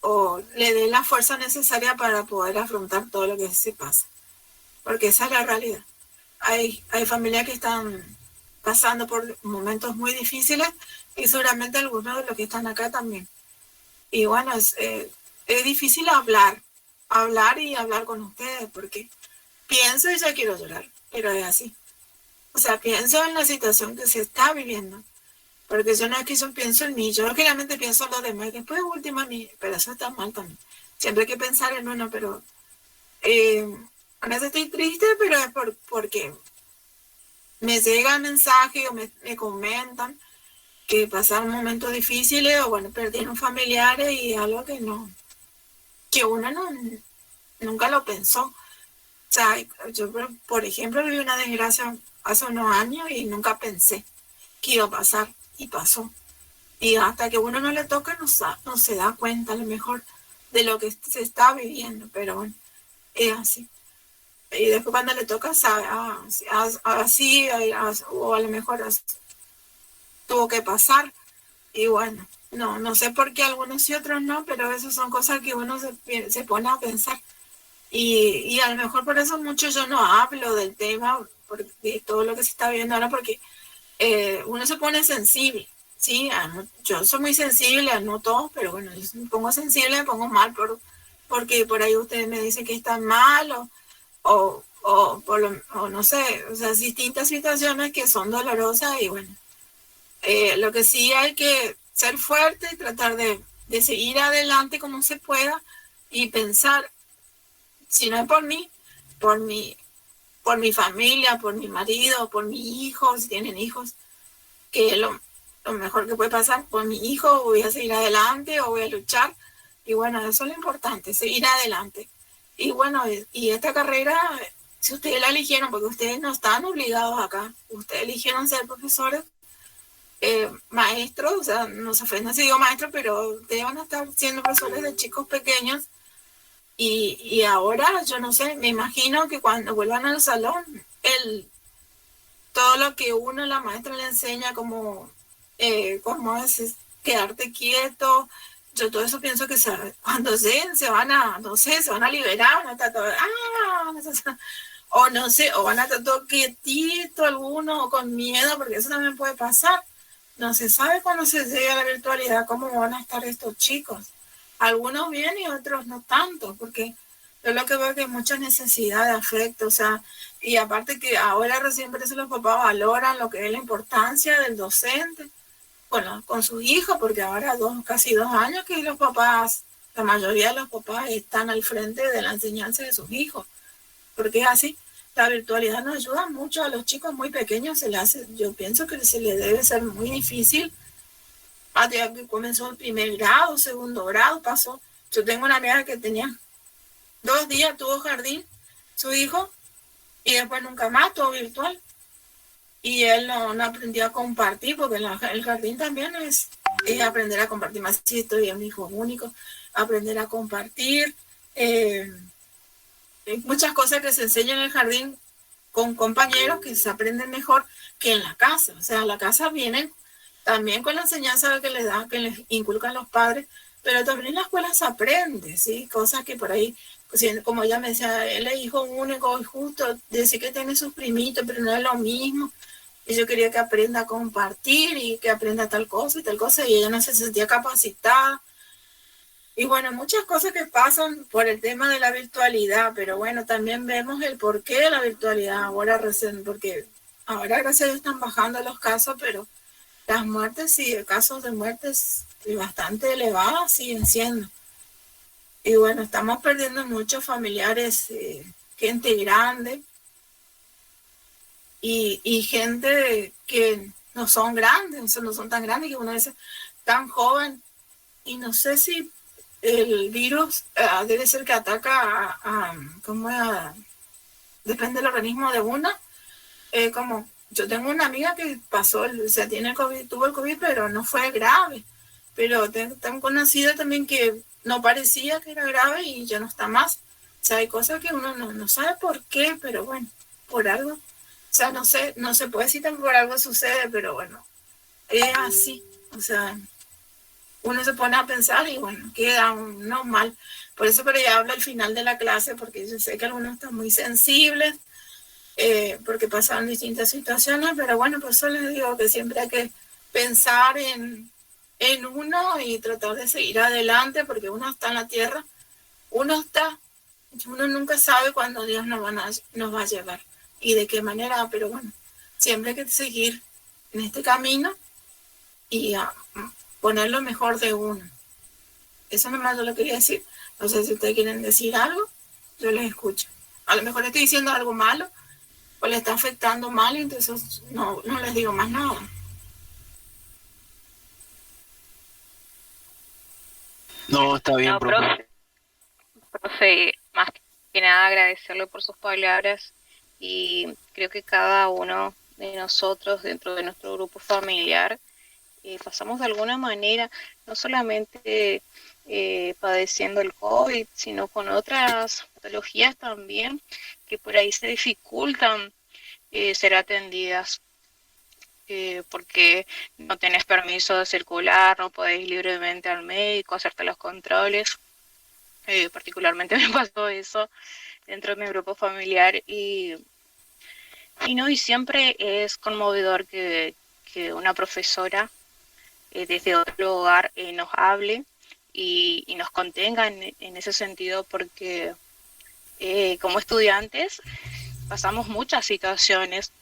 o le dé la fuerza necesaria para poder afrontar todo lo que se pasa. Porque esa es la realidad. Hay familias que están pasando por momentos muy difíciles y seguramente algunos de los que están acá también. Y bueno, es difícil hablar y hablar con ustedes porque pienso y ya quiero llorar, pero es así. O sea, pienso en la situación que se está viviendo, porque yo no es que yo pienso en mí, yo generalmente pienso en los demás, después última a mí, pero eso está mal también. Siempre hay que pensar en uno, pero a veces estoy triste, pero es porque me llega el mensaje o me comentan que pasaron momentos difíciles o bueno, perdieron familiares y algo que uno nunca lo pensó. O sea, yo, por ejemplo, viví una desgracia hace unos años y nunca pensé que iba a pasar y pasó. Y hasta que uno no le toca no se da cuenta a lo mejor de lo que se está viviendo, pero bueno, es así. Y después cuando le toca sabe, así, o a lo mejor tuvo que pasar. Y bueno, no sé por qué algunos y otros no, pero esas son cosas que uno se pone a pensar. Y a lo mejor por eso mucho yo no hablo del tema, de todo lo que se está viendo ahora, porque uno se pone sensible, ¿sí? Yo soy muy sensible, no todos, pero bueno, yo me pongo sensible, me pongo mal, porque por ahí ustedes me dicen que está mal, o no sé, o sea, distintas situaciones que son dolorosas y bueno, lo que sí hay que ser fuerte y tratar de seguir adelante como se pueda y pensar, si no es por mí, por mi familia, por mi marido, por mi hijo, si tienen hijos, que es lo mejor que puede pasar, por mi hijo voy a seguir adelante o voy a luchar. Y bueno, eso es lo importante, seguir adelante. Y bueno, y esta carrera, si ustedes la eligieron, porque ustedes no están obligados acá, ustedes eligieron ser profesores, maestros, o sea, no se ofenda si digo maestros, pero ustedes van a estar siendo profesores de chicos pequeños. Y ahora, yo no sé, me imagino que cuando vuelvan al salón, todo lo que la maestra le enseña, como es quedarte quieto, yo todo eso pienso que cuando se van a, no sé, se van a liberar, van a estar todo, o no sé, o van a estar todo quietito algunos, o con miedo, porque eso también puede pasar. No se sabe cuando se llegue a la virtualidad cómo van a estar estos chicos. Algunos bien y otros no tanto, porque yo lo que veo es que hay mucha necesidad de afecto, o sea, y aparte que ahora recién por eso los papás valoran lo que es la importancia del docente con sus hijos, porque ahora casi 2 años que los papás, la mayoría de los papás están al frente de la enseñanza de sus hijos, porque es así. La virtualidad nos ayuda mucho a los chicos muy pequeños, yo pienso que se les debe ser muy difícil. Ya que comenzó el 1er grado, 2º grado, pasó. Yo tengo una amiga que tenía 2 días, tuvo jardín, su hijo, y después nunca más, todo virtual. Y él no aprendió a compartir, porque el jardín también es aprender a compartir. Más si estoy en mi hijo único, aprender a compartir. Hay muchas cosas que se enseñan en el jardín con compañeros que se aprenden mejor que en la casa. O sea, la casa vienen también con la enseñanza que les inculcan los padres, pero también en la escuela se aprende, ¿sí? Cosas que por ahí, como ella me decía, él es hijo único y justo, decir que tiene sus primitos, pero no es lo mismo. Y yo quería que aprenda a compartir y que aprenda tal cosa, y ella no se sentía capacitada. Y bueno, muchas cosas que pasan por el tema de la virtualidad, pero bueno, también vemos el porqué de la virtualidad ahora recién, porque ahora gracias a Dios están bajando los casos, pero las muertes, sí, casos de muertes bastante elevadas siguen siendo. Y bueno, estamos perdiendo muchos familiares, gente grande y gente que no son grandes, o sea, no son tan grandes, que uno dice tan joven, y no sé si el virus debe ser que ataca depende del organismo de una, como yo tengo una amiga que pasó, o sea, tiene COVID, tuvo el COVID, pero no fue grave, pero tengo conocida también que no parecía que era grave y ya no está más. O sea, hay cosas que uno no sabe por qué, pero bueno, por algo. O sea, no se puede decir que por algo sucede, pero bueno, es así. O sea, uno se pone a pensar y bueno, queda uno mal. Por eso pero ya hablo al final de la clase, porque yo sé que algunos están muy sensibles, porque pasaron distintas situaciones, pero bueno, por eso les digo que siempre hay que pensar en uno y tratar de seguir adelante, porque uno está en la tierra, uno nunca sabe cuándo Dios nos va a llevar y de qué manera, pero bueno, siempre hay que seguir en este camino y poner lo mejor de uno. Eso nomás yo lo quería decir. No sé si ustedes quieren decir algo, yo les escucho. A lo mejor estoy diciendo algo malo o le está afectando mal, y entonces no les digo más nada. No, está bien, profe. Profe, más que nada agradecerle por sus palabras, y creo que cada uno de nosotros dentro de nuestro grupo familiar pasamos de alguna manera, no solamente padeciendo el COVID, sino con otras patologías también que por ahí se dificultan ser atendidas. Porque no tenés permiso de circular, no podés ir libremente al médico, hacerte los controles. Particularmente me pasó eso dentro de mi grupo familiar y siempre es conmovedor que una profesora desde otro lugar nos hable y nos contenga en ese sentido, porque como estudiantes pasamos muchas situaciones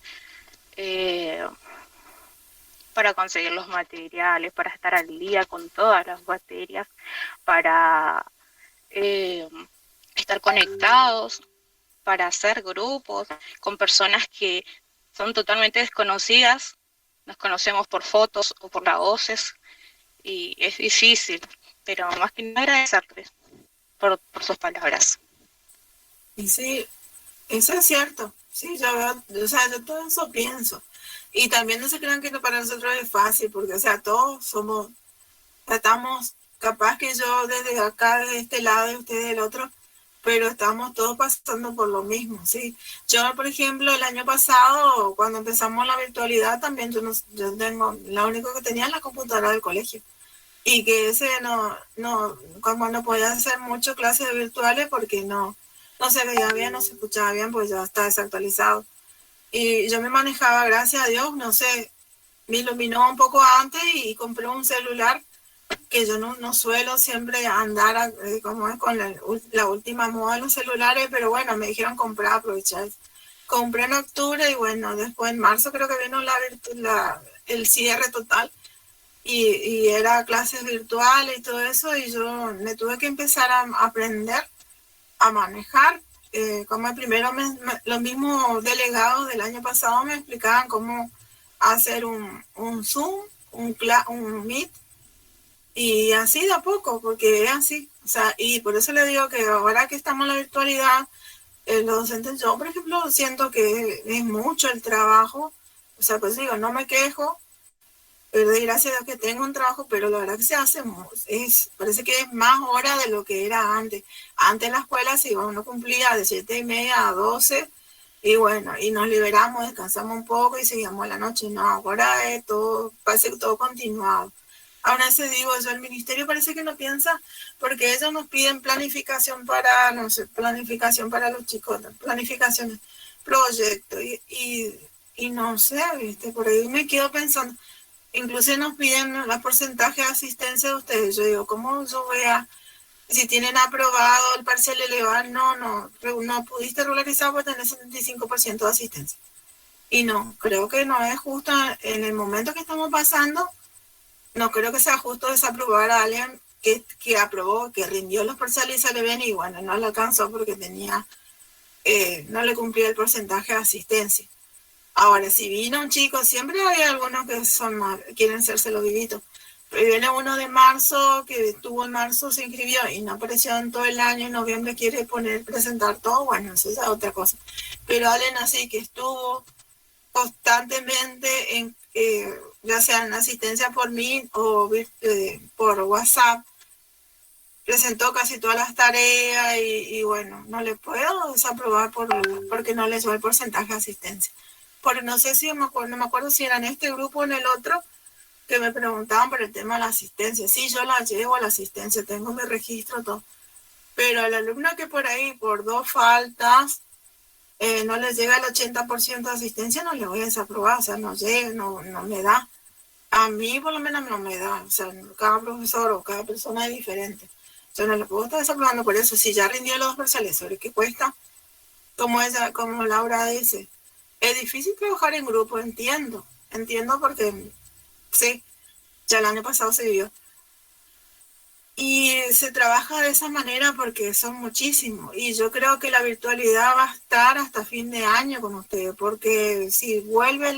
para conseguir los materiales, para estar al día con todas las materias, para estar conectados, para hacer grupos con personas que son totalmente desconocidas. Nos conocemos por fotos o por las voces y es difícil, pero más que nada agradecerles por sus palabras. Y sí, eso es cierto. Sí, yo todo eso pienso. Y también no se crean que para nosotros es fácil, porque, o sea, todos estamos, capaz que yo desde acá, desde este lado y usted del otro, pero estamos todos pasando por lo mismo, ¿sí? Yo, por ejemplo, el año pasado, cuando empezamos la virtualidad, también yo tengo, lo único que tenía es la computadora del colegio. Y que como no podía hacer muchas clases virtuales porque no se veía bien, no se escuchaba bien, pues ya está desactualizado. Y yo me manejaba, gracias a Dios, no sé, me iluminó un poco antes y compré un celular que yo no suelo siempre andar como es con la última moda de los celulares, pero bueno, me dijeron comprar, aprovechar. Compré en octubre y bueno, después en marzo creo que vino el cierre total y era clases virtuales y todo eso, y yo me tuve que empezar a aprender a manejar. Como primero los mismos delegados del año pasado me explicaban cómo hacer un Zoom, un Meet, y así de a poco, porque es así. O sea, y por eso le digo que ahora que estamos en la virtualidad, los docentes, yo por ejemplo siento que es mucho el trabajo, o sea, pues digo, no me quejo, pero de gracias a Dios que tengo un trabajo, pero la verdad que se hace, parece que es más hora de lo que era antes. Antes en la escuela si uno cumplía de 7:30 a 12, y bueno, y nos liberamos, descansamos un poco y seguíamos la noche. No, ahora es todo, parece que todo continuado. Ahora se digo, yo el ministerio parece que no piensa, porque ellos nos piden planificación para, no sé, planificación para los chicos, planificaciones, proyectos, y no sé, ¿viste? Por ahí me quedo pensando, incluso nos piden el porcentaje de asistencia de ustedes. Yo digo, ¿cómo yo voy a, si tienen aprobado el parcial elevado, no pudiste regularizar porque tenés 75% de asistencia? Y no, creo que no es justo en el momento que estamos pasando. No creo que sea justo desaprobar a alguien que aprobó, que rindió los parciales y sale bien, y bueno, no le alcanzó porque no le cumplía el porcentaje de asistencia. Ahora, si vino un chico, siempre hay algunos que quieren hacérselo vivito. Pero viene uno de marzo, que estuvo en marzo, se inscribió y no apareció en todo el año, en noviembre quiere presentar todo, bueno, eso es otra cosa. Pero alguien así que estuvo constantemente ya sea en asistencia por mí o por WhatsApp, presentó casi todas las tareas y bueno, no le puedo desaprobar porque no le dio el porcentaje de asistencia. Porque no sé si no me acuerdo si era en este grupo o en el otro, que me preguntaban por el tema de la asistencia. Sí, yo la llevo a la asistencia, tengo mi registro, todo. Pero al alumno que por ahí, por 2 faltas, no les llega el 80% de asistencia, no le voy a desaprobar, o sea, no llega, no me da. A mí por lo menos no me da, o sea, cada profesor o cada persona es diferente. Yo no le puedo estar desaprobando por eso. Si ya rindió los 2 parciales, ¿sobre qué cuesta? Como Laura dice, es difícil trabajar en grupo, entiendo porque sí, ya el año pasado se vio. Y se trabaja de esa manera porque son muchísimos. Y yo creo que la virtualidad va a estar hasta fin de año con ustedes, porque si vuelve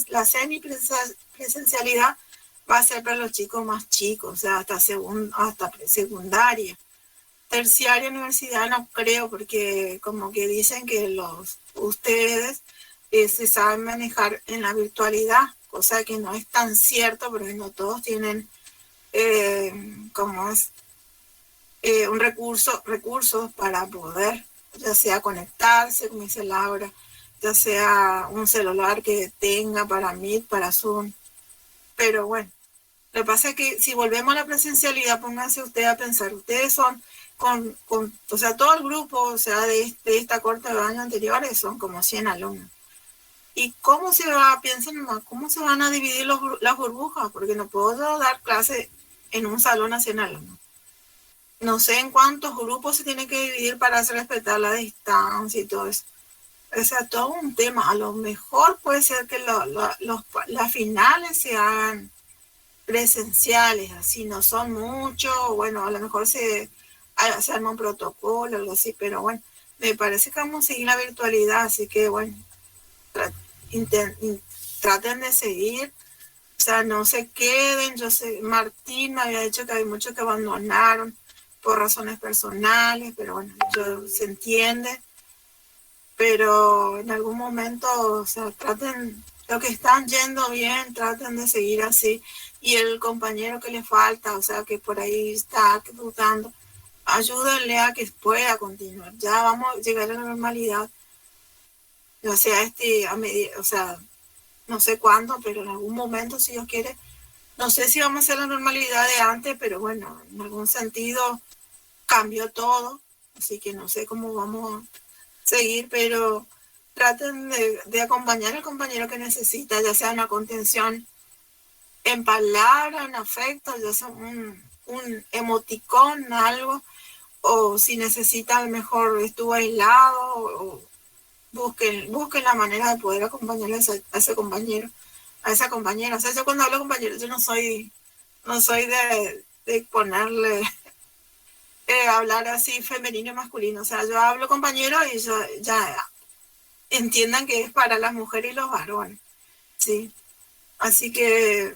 la semipresencialidad, va a ser para los chicos más chicos, o sea, hasta secundaria. Terciaria, universidad, no creo, porque como que dicen que ustedes se saben manejar en la virtualidad, cosa que no es tan cierto, porque no todos tienen recursos para poder, ya sea conectarse, como dice Laura, ya sea un celular que tenga para Meet, para Zoom. Pero bueno, lo que pasa es que si volvemos a la presencialidad, pónganse ustedes a pensar, ustedes son o sea, todo el grupo, o sea, de esta corte de años anteriores son como 100 alumnos. ¿Y piensen nomás, cómo se van a dividir las burbujas? Porque no puedo dar clase en un salón a 100 alumnos. No sé en cuántos grupos se tiene que dividir para hacer respetar la distancia y todo eso. O sea, todo un tema. A lo mejor puede ser que las finales se hagan presenciales, así no son muchos, bueno, a lo mejor se arma un protocolo, algo así, pero bueno, me parece que vamos a seguir la virtualidad, así que bueno, traten de seguir, o sea, no se queden. Yo sé, Martín me había dicho que hay muchos que abandonaron por razones personales, pero bueno, se entiende, pero en algún momento, o sea, traten, lo que están yendo bien, traten de seguir así, y el compañero que le falta, o sea, que por ahí está dudando, ayúdenle a que pueda continuar. Ya vamos a llegar a la normalidad, o sea, o sea, no sé cuándo, pero en algún momento, si Dios quiere, no sé si vamos a hacer la normalidad de antes, pero bueno, en algún sentido cambió todo, así que no sé cómo vamos a seguir, pero traten de acompañar al compañero que necesita, ya sea una contención en palabras, en afecto, ya sea un emoticón, algo, o si necesita, a lo mejor estuvo aislado, o busquen la manera de poder acompañarle a ese compañero, a esa compañera. O sea, yo cuando hablo compañero, yo no soy de ponerle, hablar así femenino y masculino. O sea, yo hablo compañero y ya entiendan que es para las mujeres y los varones, ¿sí? Así que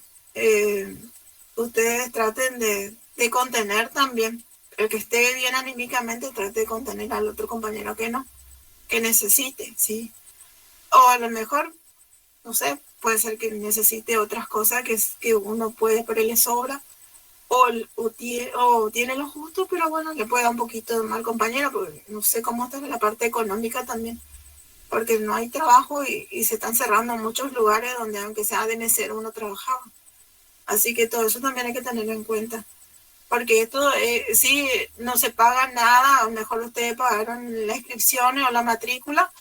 ustedes traten de contener también. El que esté bien anímicamente, trate de contener al otro compañero que no. que necesite, ¿sí? O a lo mejor, no sé, puede ser que necesite otras cosas que uno puede, pero le sobra, o tiene lo justo, pero bueno, le puede dar un poquito de mal compañero, porque no sé cómo está la parte económica también, porque no hay trabajo y se están cerrando muchos lugares donde aunque sea de mesero uno trabajaba. Así que todo eso también hay que tenerlo en cuenta. Porque esto, sí, no se paga nada, a lo mejor ustedes pagaron la inscripción o la matrícula,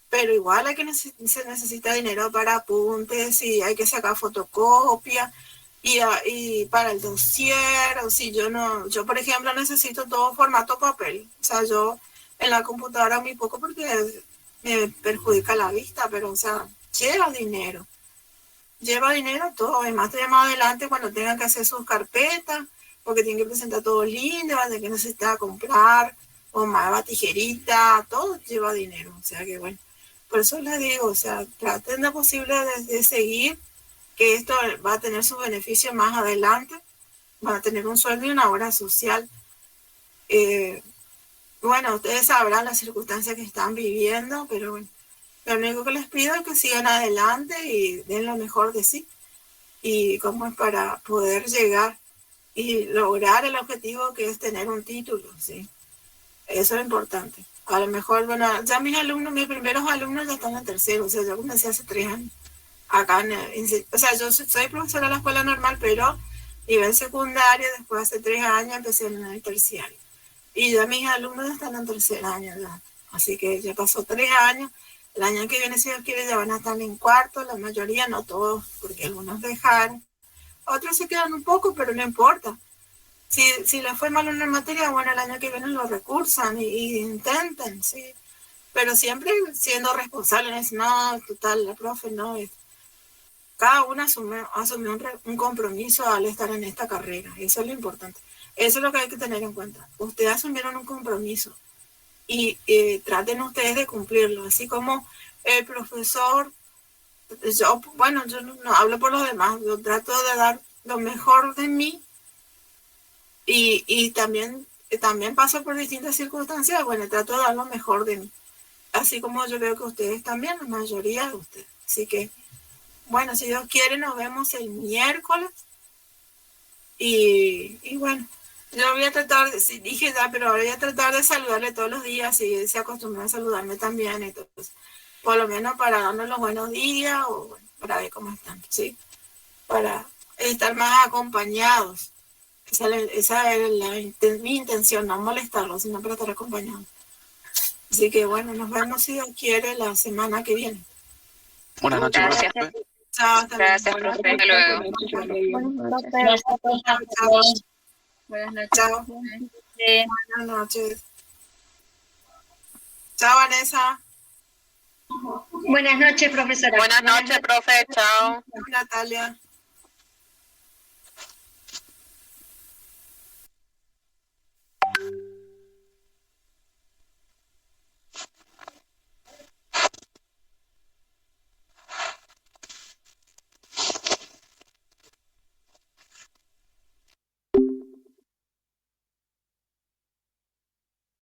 pero igual se necesita dinero para apuntes y hay que sacar fotocopia y para el dossier, o si yo por ejemplo necesito todo formato papel, o sea, yo en la computadora muy poco porque me perjudica la vista, pero o sea, lleva dinero todo, además te más adelante cuando tengan que hacer sus carpetas, porque tienen que presentar todo lindo, de que necesita comprar, o más tijerita, todo lleva dinero, o sea que bueno, por eso les digo, o sea, traten de posible de seguir, que esto va a tener sus beneficios más adelante, van a tener un sueldo y una obra social. Bueno, ustedes sabrán las circunstancias que están viviendo, pero bueno, lo único que les pido es que sigan adelante y den lo mejor de sí, y como es para poder llegar y lograr el objetivo que es tener un título, ¿sí? Eso es importante. A lo mejor, bueno, ya mis primeros alumnos ya están en tercero, o sea, yo comencé hace 3 años. Acá, o sea, yo soy profesora de la escuela normal, pero nivel secundario, después hace 3 años empecé en el terciario. Y ya mis alumnos están en tercer año ya. Así que ya pasó 3 años. El año que viene, si Dios quiere, ya van a estar en cuarto, la mayoría, no todos, porque algunos dejaron. Otros se quedan un poco, pero no importa. Si les fue mal una materia, bueno, el año que viene lo recursan y intenten, ¿sí? Pero siempre siendo responsables, no, total, la profe no. Cada uno asume un compromiso al estar en esta carrera, eso es lo importante. Eso es lo que hay que tener en cuenta. Ustedes asumieron un compromiso y traten ustedes de cumplirlo, así como el profesor. Yo no hablo por los demás, yo trato de dar lo mejor de mí y también paso por distintas circunstancias, bueno, trato de dar lo mejor de mí, así como yo veo que ustedes también, la mayoría de ustedes. Así que, bueno, si Dios quiere, nos vemos el miércoles y bueno, yo voy a tratar, dije ya, pero ahora voy a tratar de saludarle todos los días y se acostumbran a saludarme también, entonces, por lo menos para darnos los buenos días o bueno, para ver cómo están, ¿sí? Para estar más acompañados. Esa es mi intención, no molestarlos, sino para estar acompañados. Así que bueno, nos vemos si Dios quiere la semana que viene. Buenas noches. Gracias, profe. Chao, Gracias, profe. Hasta luego. Buenas noches. Chao. Buenas noches. Chao, Vanessa. Buenas noches, profesora. Buenas noches, profe. Chao. Natalia.